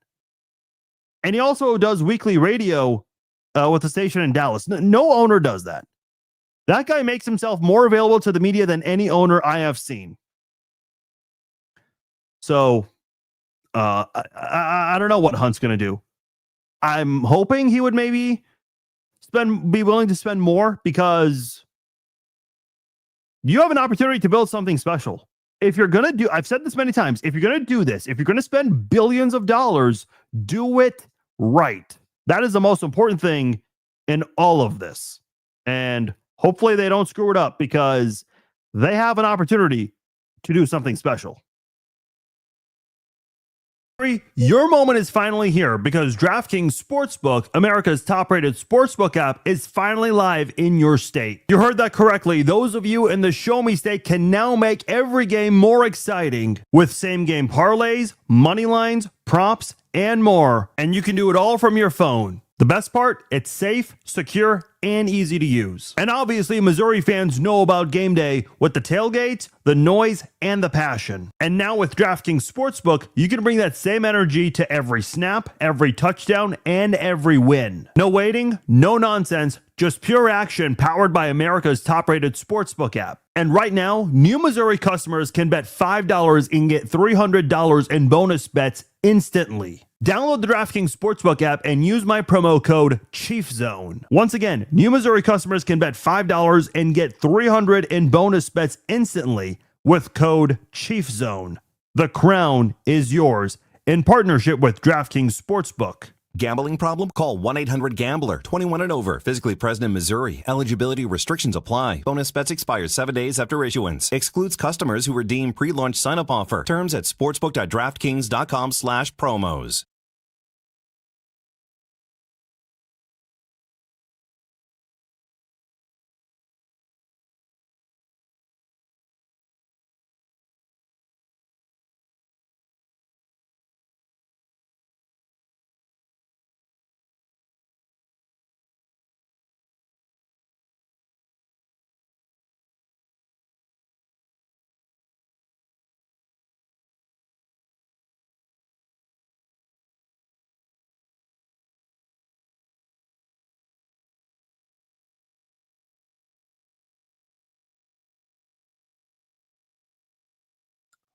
And he also does weekly radio with the station in Dallas. No owner does that. That guy makes himself more available to the media than any owner I have seen. So I don't know what Hunt's going to do. I'm hoping he would maybe be willing to spend more because you have an opportunity to build something special. If you're going to do, I've said this many times, if you're going to do this, if you're going to spend billions of dollars, do it right. That is the most important thing in all of this. And hopefully they don't screw it up because they have an opportunity to do something special. Your moment is finally here because DraftKings Sportsbook, America's top-rated sportsbook app, is finally live in your state. You heard that correctly. Those of you in the Show Me State can now make every game more exciting with same-game parlays, money lines, props, and more. And you can do it all from your phone. The best part, it's safe, secure, and easy to use. And obviously, Missouri fans know about game day with the tailgates, the noise, and the passion. And now with DraftKings Sportsbook, you can bring that same energy to every snap, every touchdown, and every win. No waiting, no nonsense, just pure action powered by America's top-rated sportsbook app. And right now, new Missouri customers can bet $5 and get $300 in bonus bets instantly. Download the DraftKings Sportsbook app and use my promo code ChiefZone. Once again, new Missouri customers can bet $5 and get $300 in bonus bets instantly with code ChiefZone. The crown is yours in partnership with DraftKings Sportsbook. Gambling problem? Call 1-800-GAMBLER. 21 and over. Physically present in Missouri. Eligibility restrictions apply. Bonus bets expire 7 days after issuance. Excludes customers who redeem pre-launch sign-up offer. Terms at sportsbook.draftkings.com/promos.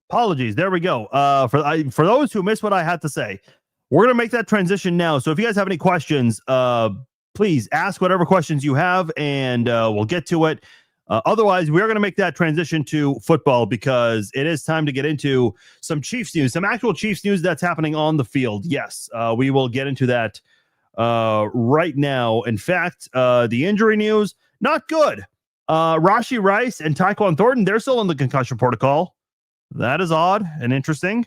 Apologies. There we go. For those who missed what I had to say, we're gonna make that transition now. So if you guys have any questions, please ask whatever questions you have, and we'll get to it. Otherwise, we're gonna make that transition to football because it is time to get into some Chiefs news, some actual Chiefs news that's happening on the field. Yes, we will get into that right now. In fact, the injury news not good. Rashee Rice and Tyquan Thornton, they're still in the concussion protocol. That is odd and interesting.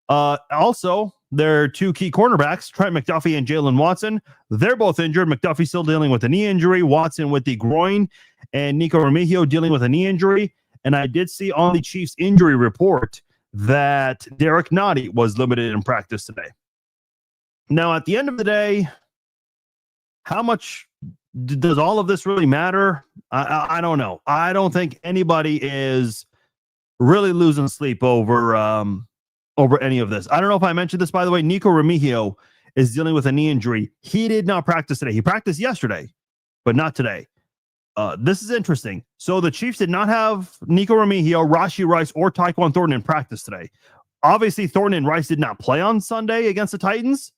Also, their two key cornerbacks, Trent McDuffie and Jalen Watson, they're both injured. McDuffie still dealing with a knee injury, Watson with the groin, and Nico Remigio dealing with a knee injury. And I did see on the Chiefs injury report that Derek Nottie was limited in practice today. Now, at the end of the day, how much does all of this really matter? I don't know. I don't think anybody is really losing sleep over any of this. I don't know if I mentioned this, by the way. Nico Remigio is dealing with a knee injury. He did not practice today. He practiced yesterday, but not today. This is interesting. So the Chiefs did not have Nico Remigio, Rashee Rice, or Tyquan Thornton in practice today. Obviously, Thornton and Rice did not play on Sunday against the Titans.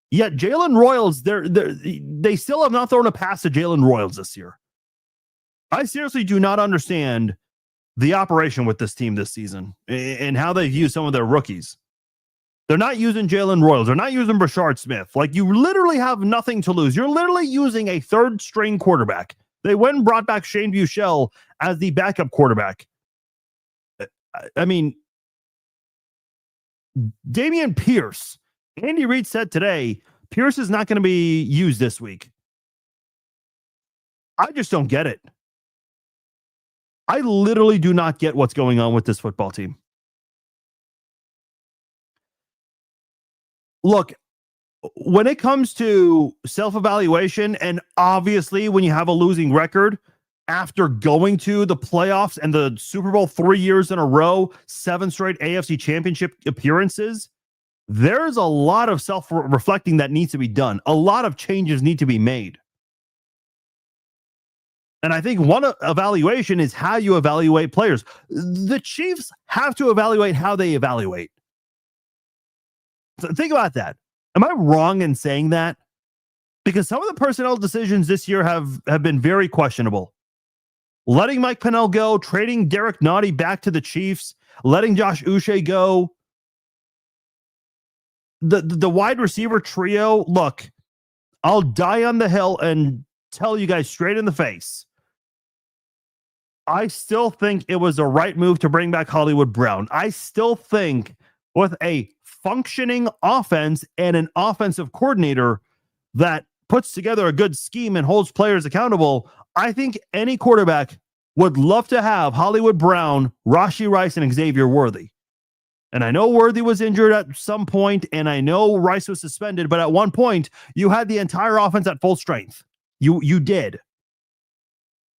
Yet Jalen Royals, they still have not thrown a pass to Jalen Royals this year. I seriously do not understand the operation with this team this season and how they've used some of their rookies. They're not using Jalen Royals. They're not using Brashard Smith. Like, you literally have nothing to lose. You're literally using a third string quarterback. They went and brought back Shane Buechele as the backup quarterback. I mean, Dameon Pierce, Andy Reid said today, Pierce is not going to be used this week. I just don't get it. I literally do not get what's going on with this football team. Look, when it comes to self-evaluation, and obviously when you have a losing record after going to the playoffs and the Super Bowl 3 years in a row, 7 straight AFC Championship appearances, there's a lot of self-reflecting that needs to be done. A lot of changes need to be made. And I think one evaluation is how you evaluate players. The Chiefs have to evaluate how they evaluate. So think about that. Am I wrong in saying that? Because some of the personnel decisions this year have been very questionable. Letting Mike Pennell go, trading Derek Nottie back to the Chiefs, letting Josh Uche go. The wide receiver trio, look, I'll die on the hill and tell you guys straight in the face. I still think it was the right move to bring back Hollywood Brown. I still think with a functioning offense and an offensive coordinator that puts together a good scheme and holds players accountable, I think any quarterback would love to have Hollywood Brown, Rashee Rice, and Xavier Worthy. And I know Worthy was injured at some point, and I know Rice was suspended, but at one point, you had the entire offense at full strength. You did.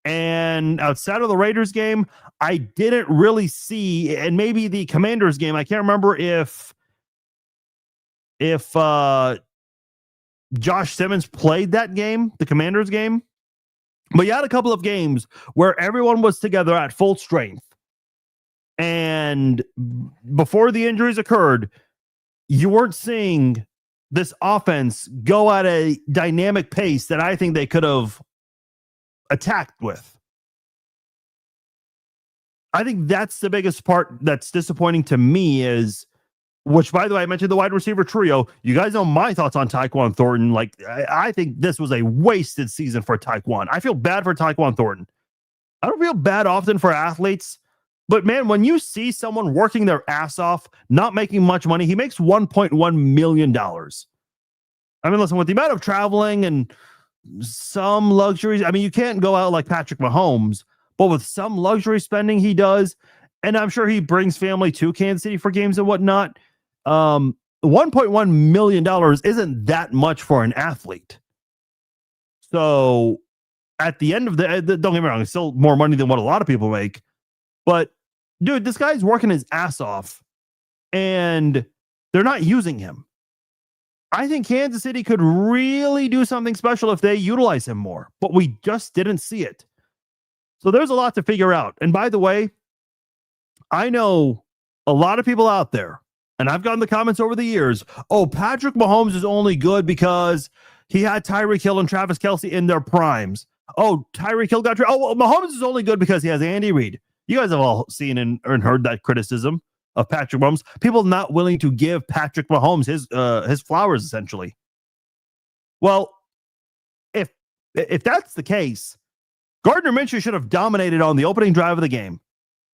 And outside of the Raiders game, I didn't really see, and maybe the Commanders game, I can't remember if Josh Simmons played that game, the Commanders game. But you had a couple of games where everyone was together at full strength. And before the injuries occurred, you weren't seeing this offense go at a dynamic pace that I think they could have attacked with. I think that's the biggest part that's disappointing to me is which, by the way, I mentioned the wide receiver trio. You guys know my thoughts on Tyquan Thornton. Like, I think this was a wasted season for Tyquan. I feel bad for Tyquan Thornton. I don't feel bad often for athletes, but man, when you see someone working their ass off, not making much money, he makes $1.1 million. I mean, listen, with the amount of traveling and some luxuries, I mean, you can't go out like Patrick Mahomes, but with some luxury spending he does, and I'm sure he brings family to Kansas City for games and whatnot. $1.1 million isn't that much for an athlete. So at the end of don't get me wrong, it's still more money than what a lot of people make. But dude, this guy's working his ass off and they're not using him. I think Kansas City could really do something special if they utilize him more, but we just didn't see it. So there's a lot to figure out. And by the way, I know a lot of people out there, and I've gotten the comments over the years, oh, Patrick Mahomes is only good because he had Tyreek Hill and Travis Kelce in their primes. Oh, Tyreek Hill got... Oh, well, Mahomes is only good because he has Andy Reid. You guys have all seen and heard that criticism of Patrick Mahomes. People not willing to give Patrick Mahomes his flowers, essentially. Well, if that's the case, Gardner Minshew should have dominated on the opening drive of the game.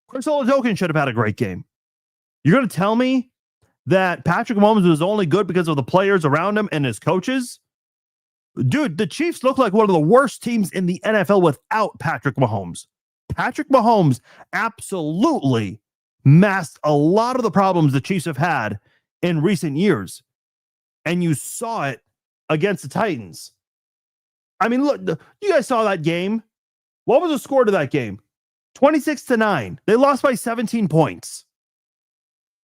Chris Oladokun should have had a great game. You're going to tell me that Patrick Mahomes was only good because of the players around him and his coaches? Dude, the Chiefs look like one of the worst teams in the NFL without Patrick Mahomes. Patrick Mahomes absolutely masked a lot of the problems the Chiefs have had in recent years. And you saw it against the Titans. I mean, look, you guys saw that game. What was the score to that game? 26-9. They lost by 17 points.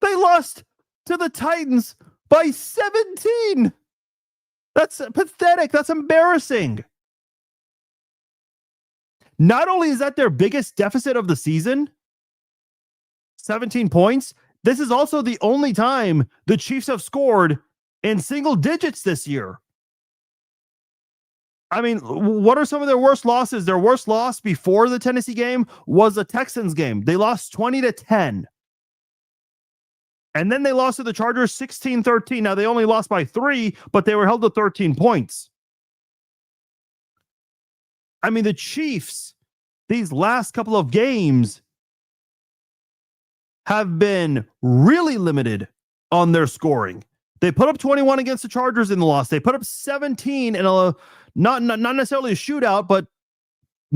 They lost to the Titans by 17. That's pathetic. That's embarrassing. Not only is that their biggest deficit of the season, 17 points, this is also the only time the Chiefs have scored in single digits this year. I mean, what are some of their worst losses? Their worst loss before the Tennessee game was the Texans game. They lost 20-10. And then they lost to the Chargers 16-13. Now, they only lost by 3, but they were held to 13 points. I mean, the Chiefs, these last couple of games, have been really limited on their scoring. They put up 21 against the Chargers in the loss. They put up 17 in a not necessarily a shootout, but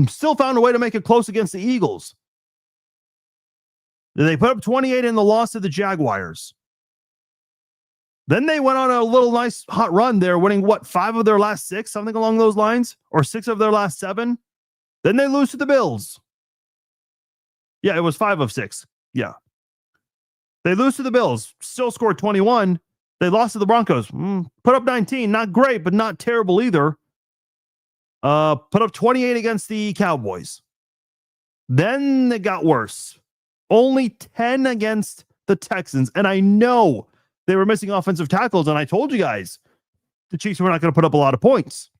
still found a way to make it close against the Eagles. They put up 28 in the loss to the Jaguars. Then they went on a little nice hot run there, winning 5 of their last 6, something along those lines, or 6 of their last 7. Then they lose to the Bills. Yeah, it was 5 of 6. Yeah. They lose to the Bills, still scored 21. They lost to the Broncos. Put up 19, not great, but not terrible either. Put up 28 against the Cowboys. Then it got worse. Only 10 against the Texans. And I know they were missing offensive tackles, and I told you guys the Chiefs were not going to put up a lot of points.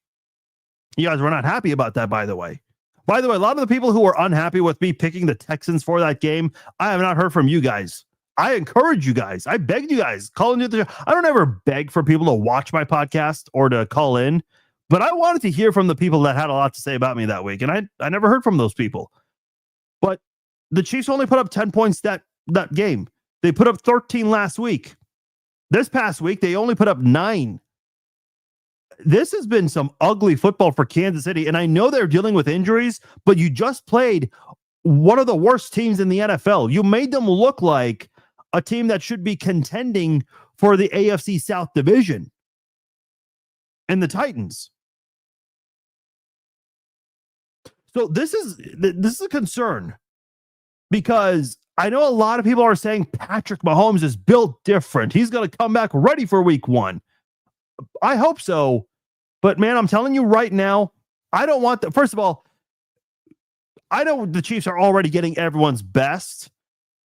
You guys were not happy about that, by the way. By the way, a lot of the people who were unhappy with me picking the Texans for that game, I have not heard from you guys. I encourage you guys. I begged you guys. Call into the show. I don't ever beg for people to watch my podcast or to call in, but I wanted to hear from the people that had a lot to say about me that week, and I never heard from those people. But the Chiefs only put up 10 points that game. They put up 13 last week. This past week, they only put up 9. This has been some ugly football for Kansas City, and I know they're dealing with injuries, but you just played one of the worst teams in the NFL. You made them look like a team that should be contending for the AFC South division. And the Titans. So this is a concern, because I know a lot of people are saying Patrick Mahomes is built different. He's going to come back ready for week 1. I hope so. But man, I'm telling you right now, I don't want the, first of all, I know the Chiefs are already getting everyone's best,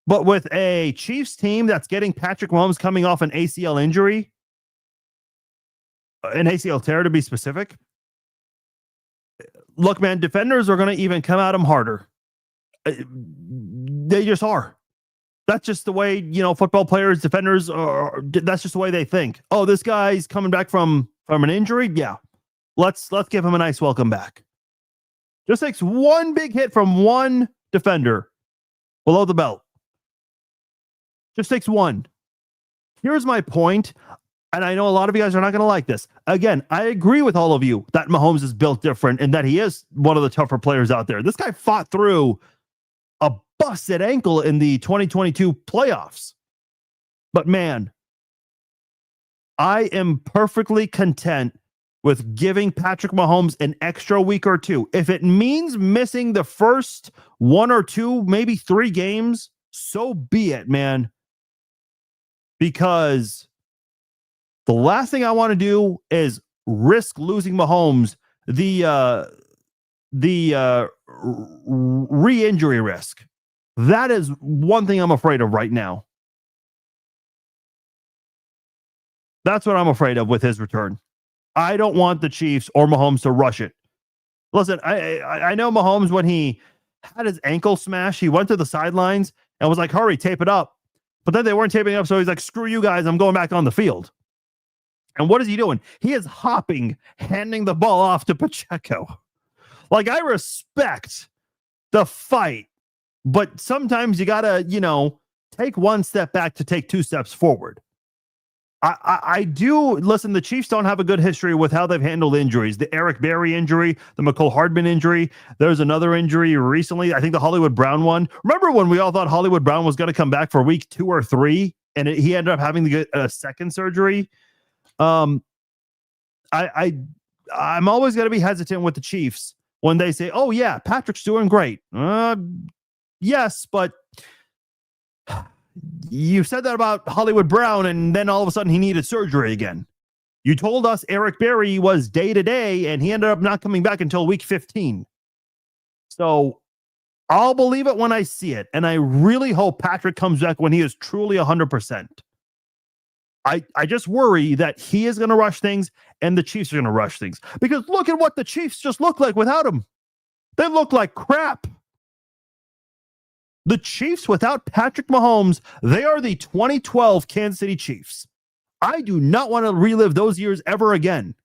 but with a Chiefs team that's getting Patrick Mahomes coming off an ACL injury, an ACL tear to be specific, look, man, defenders are going to even come at him harder. They just are. That's just the way, football players, defenders, that's just the way they think. Oh, this guy's coming back from an injury. Yeah. Let's give him a nice welcome back. Just takes one big hit from one defender below the belt. Just takes one. Here's my point, and I know a lot of you guys are not going to like this. Again, I agree with all of you that Mahomes is built different and that he is one of the tougher players out there. This guy fought through a busted ankle in the 2022 playoffs. But man, I am perfectly content with giving Patrick Mahomes an extra week or two. If it means missing the first 1 or 2, maybe 3 games, so be it, man. Because the last thing I want to do is risk losing Mahomes the re-injury risk. That is one thing I'm afraid of right now. That's what I'm afraid of with his return. I don't want the Chiefs or Mahomes to rush it. Listen, I know Mahomes, when he had his ankle smashed, he went to the sidelines and was like, hurry, tape it up. But then they weren't taping it up, so he's like, screw you guys, I'm going back on the field. And what is he doing? He is hopping, handing the ball off to Pacheco. Like, I respect the fight, but sometimes you got to, take one step back to take 2 steps forward. I do listen. The Chiefs don't have a good history with how they've handled injuries. The Eric Berry injury, the McCole Hardman injury. There's another injury recently. I think the Hollywood Brown one. Remember when we all thought Hollywood Brown was going to come back for week 2 or 3, and he ended up having to get a second surgery. I'm always going to be hesitant with the Chiefs when they say, "Oh yeah, Patrick's doing great." Yes, but you said that about Hollywood Brown, and then all of a sudden he needed surgery again. You told us Eric Berry was day-to-day, and he ended up not coming back until week 15. So I'll believe it when I see it, and I really hope Patrick comes back when he is truly 100%. I just worry that he is going to rush things, and the Chiefs are going to rush things. Because look at what the Chiefs just look like without him. They look like crap. The Chiefs without Patrick Mahomes, they are the 2012 Kansas City Chiefs. I do not want to relive those years ever again.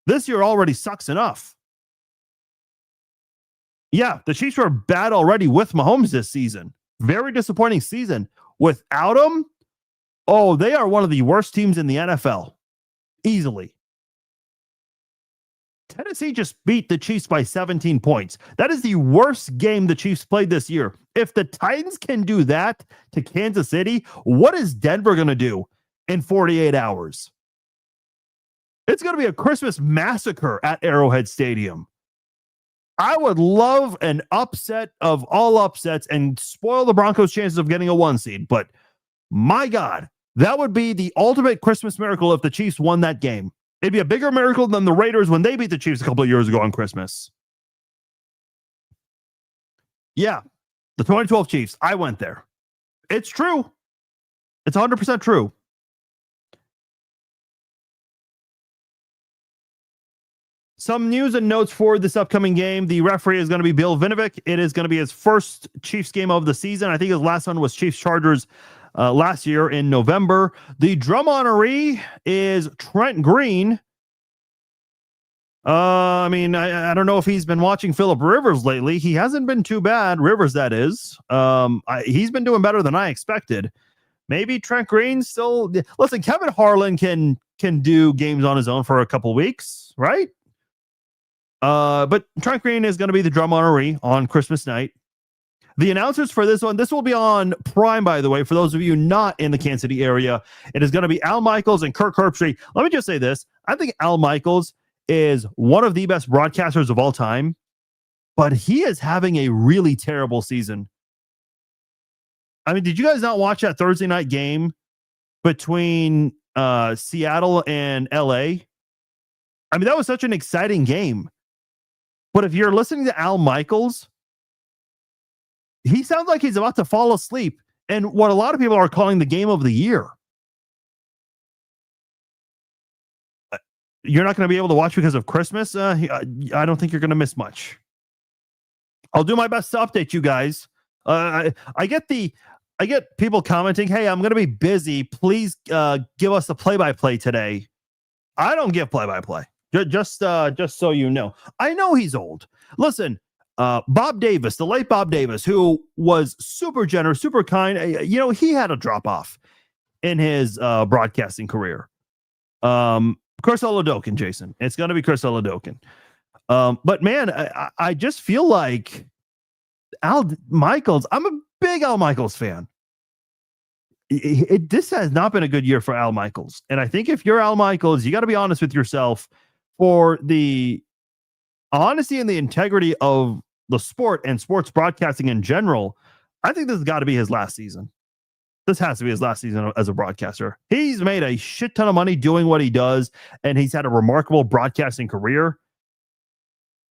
This year already sucks enough. Yeah, the Chiefs were bad already with Mahomes this season. Very disappointing season. Without him, oh, they are one of the worst teams in the NFL. Easily. Tennessee just beat the Chiefs by 17 points. That is the worst game the Chiefs played this year. If the Titans can do that to Kansas City, what is Denver going to do in 48 hours? It's going to be a Christmas massacre at Arrowhead Stadium. I would love an upset of all upsets and spoil the Broncos' chances of getting a 1 seed. But my God, that would be the ultimate Christmas miracle if the Chiefs won that game. It'd be a bigger miracle than the Raiders when they beat the Chiefs a couple of years ago on Christmas. Yeah, the 2012 Chiefs. I went there. It's true. It's 100% true. Some news and notes for this upcoming game. The referee is going to be Bill Vinovich. It is going to be his first Chiefs game of the season. I think his last one was Chiefs-Chargers last year in November. The drum honoree is Trent Green. I don't know if he's been watching Phillip Rivers lately. He hasn't been too bad. Rivers, that is. He's been doing better than I expected. Maybe Trent Green still... Listen, Kevin Harlan can do games on his own for a couple weeks, right? But Trent Green is going to be the drum honoree on Christmas night. The announcers for this one, this will be on Prime, by the way, for those of you not in the Kansas City area. It is going to be Al Michaels and Kirk Herbstreit. Let me just say this. I think Al Michaels is one of the best broadcasters of all time, but he is having a really terrible season. I mean, did you guys not watch that Thursday night game between Seattle and LA? I mean, that was such an exciting game. But if you're listening to Al Michaels, he sounds like he's about to fall asleep in what a lot of people are calling the game of the year. You're not going to be able to watch because of Christmas. I don't think you're going to miss much. I'll do my best to update you guys. I get the I get people commenting, "Hey, I'm going to be busy. Please give us the play-by-play today." I don't give play-by-play. Just so you know. I know he's old. Listen, Bob Davis, the late Bob Davis, who was super generous, super kind. He had a drop off in his broadcasting career. Chris Oladokun, Jason. It's going to be Chris Oladokun. But man, I just feel like Al Michaels. I'm a big Al Michaels fan. This has not been a good year for Al Michaels. And I think if you're Al Michaels, you got to be honest with yourself for the honesty and the integrity of the sport and sports broadcasting in general. I think this has got to be his last season. This has to be his last season as a broadcaster. He's made a shit ton of money doing what he does, and he's had a remarkable broadcasting career.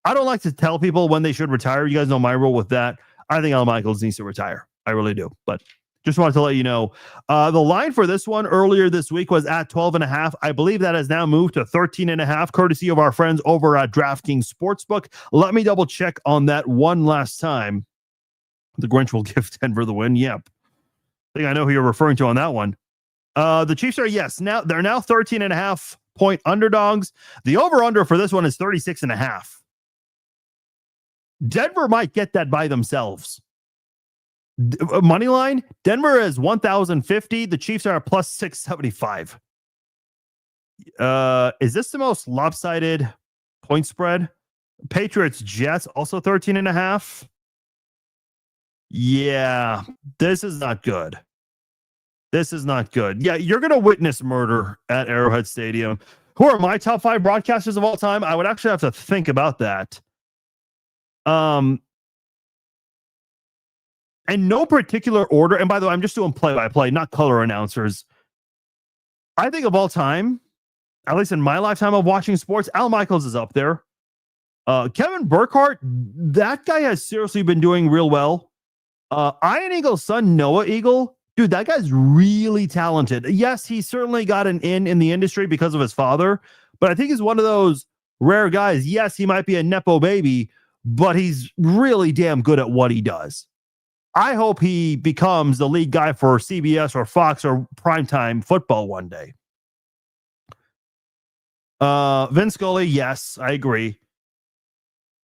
I don't like to tell people when they should retire. You guys know my rule with that. I think Al Michaels needs to retire. I really do. But just wanted to let you know. The line for this one earlier this week was at 12.5. I believe that has now moved to 13.5, courtesy of our friends over at DraftKings Sportsbook. Let me double check on that one last time. The Grinch will give Denver the win. Yep. I think I know who you're referring to on that one. The Chiefs are, they're now 13.5 point underdogs. The over-under for this one is 36.5. Denver might get that by themselves. Money line, Denver is 1,050. The Chiefs are at plus 675. Is this the most lopsided point spread? Patriots Jets also 13.5. Yeah, this is not good. This is not good. Yeah, you're going to witness murder at Arrowhead Stadium. Who are my top 5 broadcasters of all time? I would actually have to think about that. In no particular order, and by the way, I'm just doing play-by-play, not color announcers. I think of all time, at least in my lifetime of watching sports, Al Michaels is up there. Kevin Burkhardt, that guy has seriously been doing real well. Ian Eagle's son, Noah Eagle, dude, that guy's really talented. Yes, he certainly got an in the industry because of his father, but I think he's one of those rare guys. Yes, he might be a Nepo baby, but he's really damn good at what he does. I hope he becomes the lead guy for CBS or Fox or primetime football one day. Vin Scully, yes, I agree.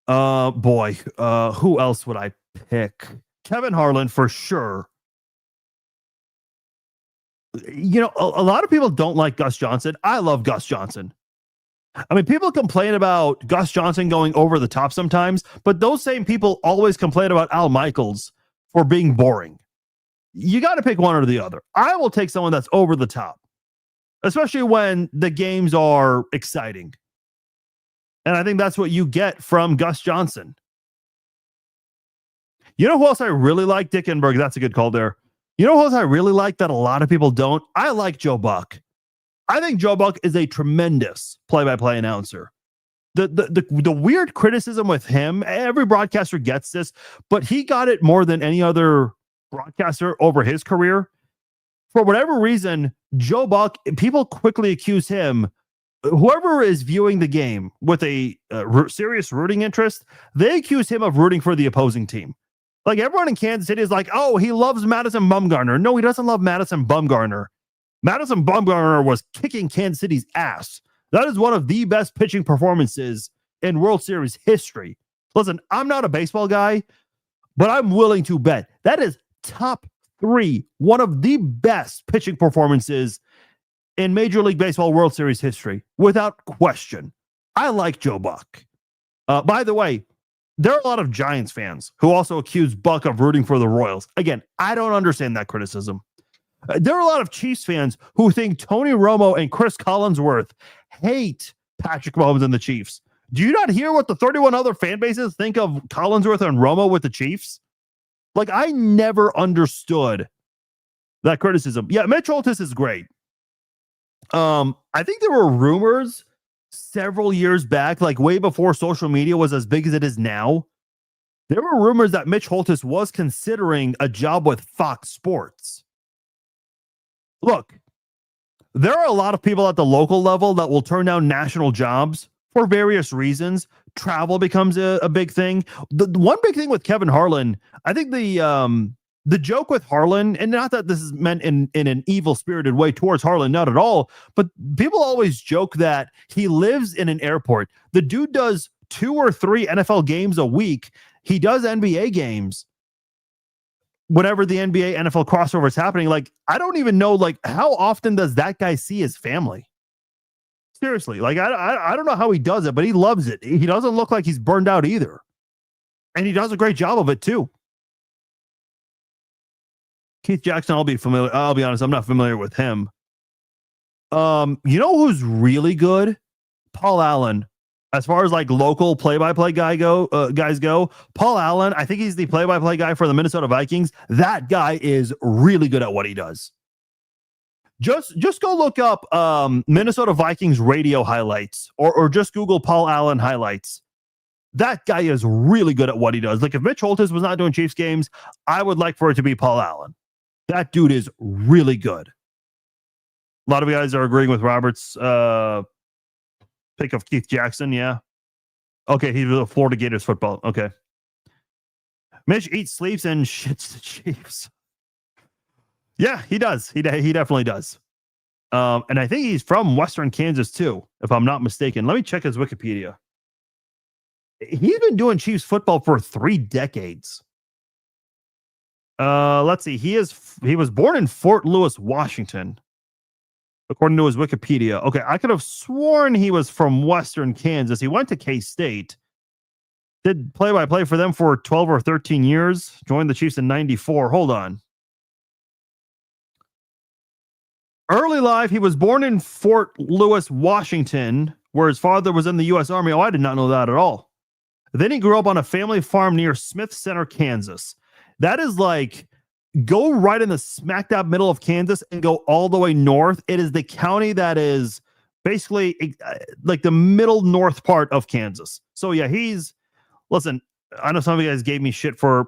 Who else would I pick? Kevin Harlan for sure. A lot of people don't like Gus Johnson. I love Gus Johnson. I mean, people complain about Gus Johnson going over the top sometimes, but those same people always complain about Al Michaels for being boring. You got to pick one or the other. I will take someone that's over the top, especially when the games are exciting. And I think that's what you get from Gus Johnson. You know who else I really like? Dickenberg. That's a good call there. You know who else I really like that a lot of people don't? I like Joe Buck. I think Joe Buck is a tremendous play-by-play announcer. The weird criticism with him, every broadcaster gets this, but he got it more than any other broadcaster over his career. For whatever reason, Joe Buck, people quickly accuse him, whoever is viewing the game with a serious rooting interest, they accuse him of rooting for the opposing team. Like everyone in Kansas City is like, oh, he loves Madison Bumgarner. No, he doesn't love Madison Bumgarner. Madison Bumgarner was kicking Kansas City's ass. That is one of the best pitching performances in World Series history. Listen, I'm not a baseball guy, but I'm willing to bet that is top 3, one of the best pitching performances in Major League Baseball World Series history, without question. I like Joe Buck. By the way, there are a lot of Giants fans who also accuse Buck of rooting for the Royals. Again, I don't understand that criticism. There are a lot of Chiefs fans who think Tony Romo and Chris Collinsworth hate Patrick Mahomes and the Chiefs. Do you not hear what the 31 other fan bases think of Collinsworth and Romo with the Chiefs? Like, I never understood that criticism. Yeah, Mitch Holthus is great. I think there were rumors several years back, like way before social media was as big as it is now. There were rumors that Mitch Holthus was considering a job with Fox Sports. Look, there are a lot of people at the local level that will turn down national jobs for various reasons. Travel becomes a big thing. The one big thing with Kevin Harlan, I think the the joke with Harlan, and not that this is meant in an evil spirited way towards Harlan, not at all, but people always joke that he lives in an airport. The dude does 2 or 3 NFL games a week. He does NBA games whenever the NBA NFL crossover is happening. Like, I don't even know, like, how often does that guy see his family? Seriously, like, I don't know how he does it, but he loves it. He doesn't look like he's burned out either. And he does a great job of it too. Keith Jackson, I'll be honest, I'm not familiar with him. You know who's really good? Paul Allen. As far as like local play-by-play guys go, Paul Allen, I think he's the play-by-play guy for the Minnesota Vikings. That guy is really good at what he does. Just go look up Minnesota Vikings radio highlights or just Google Paul Allen highlights. That guy is really good at what he does. Like, if Mitch Holthus was not doing Chiefs games, I would like for it to be Paul Allen. That dude is really good. A lot of you guys are agreeing with Robert's pick of Keith Jackson. Yeah. Okay. He's a Florida Gators football. Okay. Mitch eats, sleeps, and shits the Chiefs. Yeah, he does. He definitely does. And I think he's from Western Kansas too, if I'm not mistaken. Let me check his Wikipedia. He's been doing Chiefs football for 3 decades. Let's see. He was born in Fort Lewis, Washington, according to his Wikipedia. Okay, I could have sworn he was from Western Kansas. He went to K-State, did play-by-play for them for 12 or 13 years, joined the Chiefs in 94. Hold on. Early life, he was born in Fort Lewis, Washington, where his father was in the U.S. Army. Oh, I did not know that at all. Then he grew up on a family farm near Smith Center, Kansas. That is like, go right in the smack dab middle of Kansas and go all the way north. It is the county that is basically like the middle north part of Kansas. So yeah, listen, I know some of you guys gave me shit for,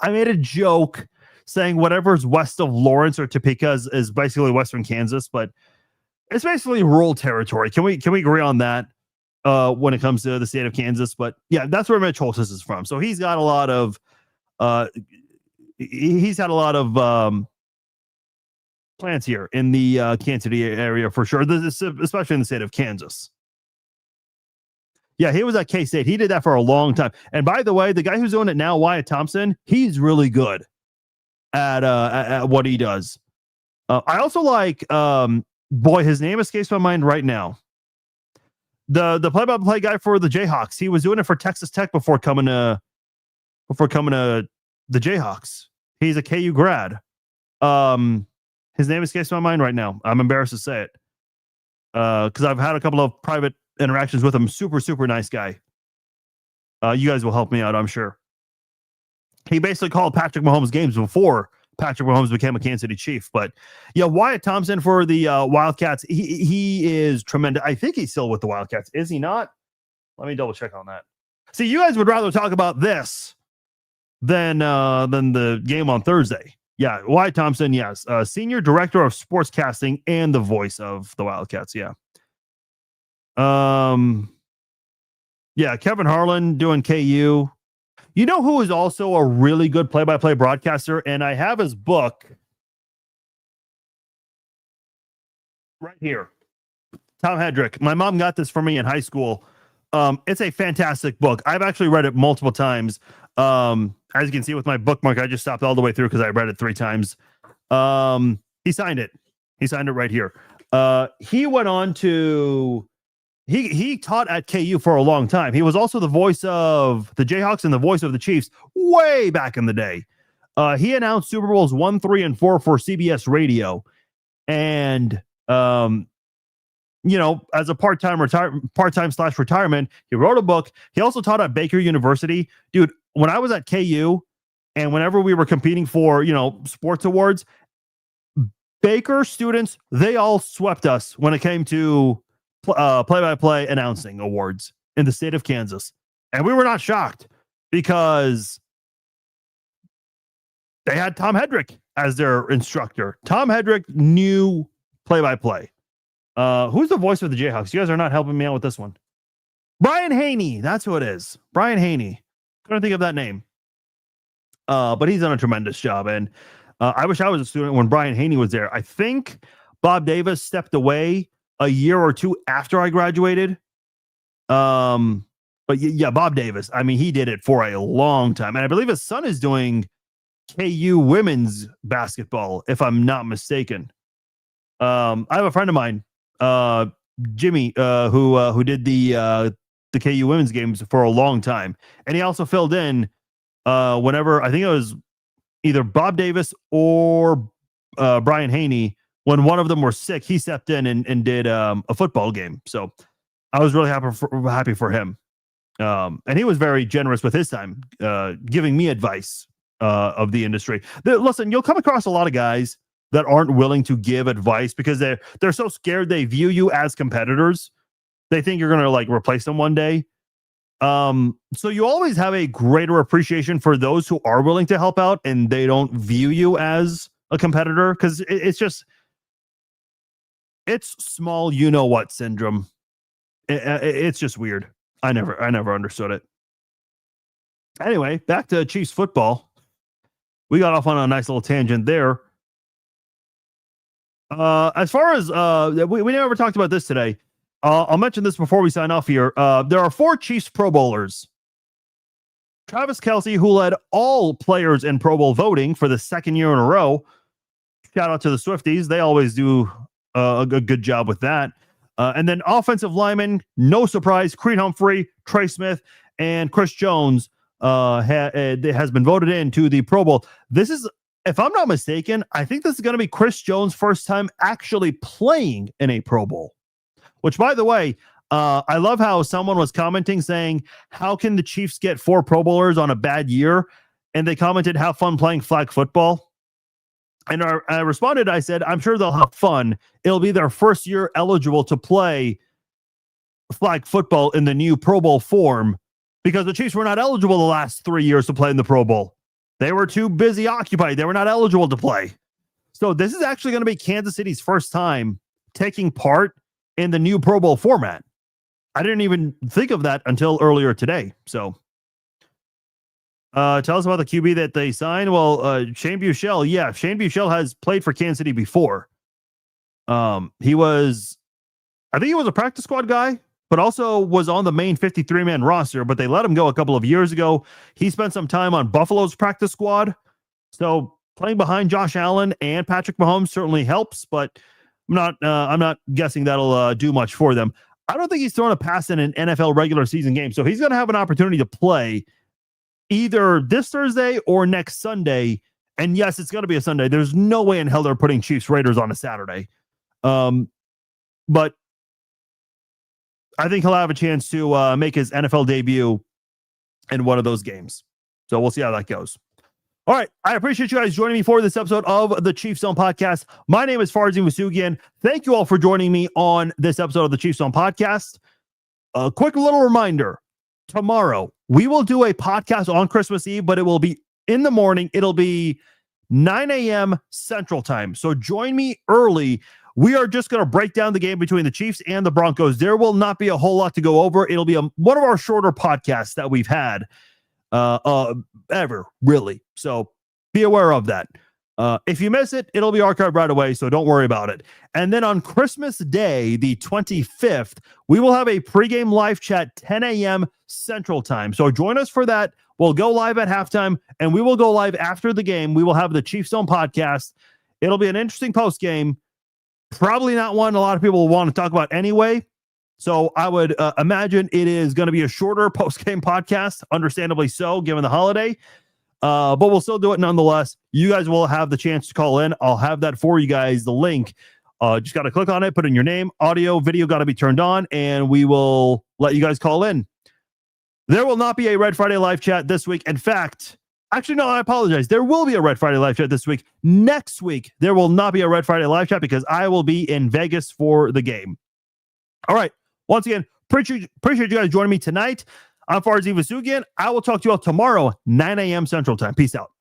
I made a joke saying whatever's west of Lawrence or Topeka is basically Western Kansas, but it's basically rural territory. Can we agree on that when it comes to the state of Kansas? But yeah, that's where Mitch Holthus is from. So he's got a lot of he's had a lot of plants here in the Kansas City area for sure, especially in the state of Kansas. Yeah, he was at K-State. He did that for a long time. And by the way, the guy who's doing it now, Wyatt Thompson, he's really good at what he does. I also like, boy, his name escapes my mind right now. The play-by-play guy for the Jayhawks. He was doing it for Texas Tech before coming to the Jayhawks. He's a KU grad. His name escapes my mind right now. I'm embarrassed to say it. Because I've had a couple of private interactions with him. Super, super nice guy. You guys will help me out, I'm sure. He basically called Patrick Mahomes games before Patrick Mahomes became a Kansas City Chief. But yeah, Wyatt Thompson for the Wildcats. He is tremendous. I think he's still with the Wildcats. Is he not? Let me double check on that. See, you guys would rather talk about this than the game on Thursday. Yeah, Wyatt Thompson, yes. Senior Director of Sportscasting and the voice of the Wildcats, yeah. Yeah, Kevin Harlan doing KU. You know who is also a really good play-by-play broadcaster? And I have his book right here. Tom Hedrick. My mom got this for me in high school. It's a fantastic book. I've actually read it multiple times. As you can see with my bookmark, I just stopped all the way through because I read it 3 times. He signed it. He signed it right here. He went on to... He taught at KU for a long time. He was also the voice of the Jayhawks and the voice of the Chiefs way back in the day. He announced Super Bowls 1, 3, and 4 for CBS Radio. And, you know, as a part-time / retirement, he wrote a book. He also taught at Baker University. Dude, when I was at KU and whenever we were competing for, you know, sports awards, Baker students, they all swept us when it came to play-by-play announcing awards in the state of Kansas. And we were not shocked because they had Tom Hedrick as their instructor. Tom Hedrick knew play-by-play. Who's the voice of the Jayhawks? You guys are not helping me out with this one. Brian Haney. That's who it is. Brian Haney. Couldn't think of that name. But he's done a tremendous job. And I wish I was a student when Brian Haney was there. I think Bob Davis stepped away a year or two after I graduated. But yeah, Bob Davis, I mean, he did it for a long time. And I believe his son is doing KU women's basketball, if I'm not mistaken. I have a friend of mine, Jimmy, who did the KU women's games for a long time. And he also filled in whenever, I think it was either Bob Davis or Brian Haney, when one of them were sick, he stepped in and did a football game. So I was really happy for him. And he was very generous with his time, giving me advice of the industry. Listen, you'll come across a lot of guys that aren't willing to give advice because they're so scared. They view you as competitors. They think you're going to like replace them one day. So you always have a greater appreciation for those who are willing to help out and they don't view you as a competitor, because it's small, you know what syndrome. It's just weird. I never understood it. Anyway, back to Chiefs football. We got off on a nice little tangent there. As far as we never talked about this today. I'll mention this before we sign off here. There are 4 Chiefs Pro Bowlers. Travis Kelce, who led all players in Pro Bowl voting for the second year in a row. Shout out to the Swifties. They always do a good job with that. And then offensive linemen, no surprise, Creed Humphrey, Trey Smith, and Chris Jones has been voted into the Pro Bowl. This is, if I'm not mistaken, I think this is going to be Chris Jones' first time actually playing in a Pro Bowl. Which, by the way, I love how someone was commenting saying, how can the Chiefs get 4 Pro Bowlers on a bad year? And they commented, have fun playing flag football. And I responded, I said, I'm sure they'll have fun. It'll be their first year eligible to play flag football in the new Pro Bowl form, because the Chiefs were not eligible the last 3 years to play in the Pro Bowl. They were too busy occupied. They were not eligible to play. So this is actually going to be Kansas City's first time taking part in the new Pro Bowl format. I didn't even think of that until earlier today. So tell us about the QB that they signed. Well, Shane Buechele. Yeah, Shane Buechele has played for Kansas City before. I think he was a practice squad guy, but also was on the main 53-man roster, but they let him go a couple of years ago. He spent some time on Buffalo's practice squad. So playing behind Josh Allen and Patrick Mahomes certainly helps, but I'm not guessing that'll do much for them. I don't think he's thrown a pass in an NFL regular season game. So he's going to have an opportunity to play either this Thursday or next Sunday. And yes, it's going to be a Sunday. There's no way in hell they're putting Chiefs Raiders on a Saturday. But I think he'll have a chance to make his NFL debut in one of those games. So we'll see how that goes. All right. I appreciate you guys joining me for this episode of the Chiefs Zone Podcast. My name is Farzin Vousoughian. Thank you all for joining me on this episode of the Chiefs Zone Podcast. A quick little reminder. Tomorrow, we will do a podcast on Christmas Eve, but it will be in the morning. It'll be 9 a.m. Central Time. So join me early. We are just going to break down the game between the Chiefs and the Broncos. There will not be a whole lot to go over. It'll be one of our shorter podcasts that we've had ever, really. So be aware of that. If you miss it, it'll be archived right away, so don't worry about it. And then on Christmas Day, the 25th, we will have a pregame live chat, 10 a.m. Central Time. So join us for that. We'll go live at halftime, and we will go live after the game. We will have the Chiefs Zone Podcast. It'll be an interesting post game. Probably not one a lot of people will want to talk about anyway. So I would imagine it is going to be a shorter post-game podcast, understandably so, given the holiday. But we'll still do it nonetheless. You guys will have the chance to call in. I'll have that for you guys, the link. Just got to click on it, put in your name, audio, video got to be turned on, and we will let you guys call in. There will not be a Red Friday live chat this week. In fact, actually, no, I apologize. There will be a Red Friday live chat this week. Next week, there will not be a Red Friday live chat because I will be in Vegas for the game. All right. Once again, appreciate you guys joining me tonight. I'm Farzin Vousoughian. I will talk to you all tomorrow, 9 a.m. Central Time. Peace out.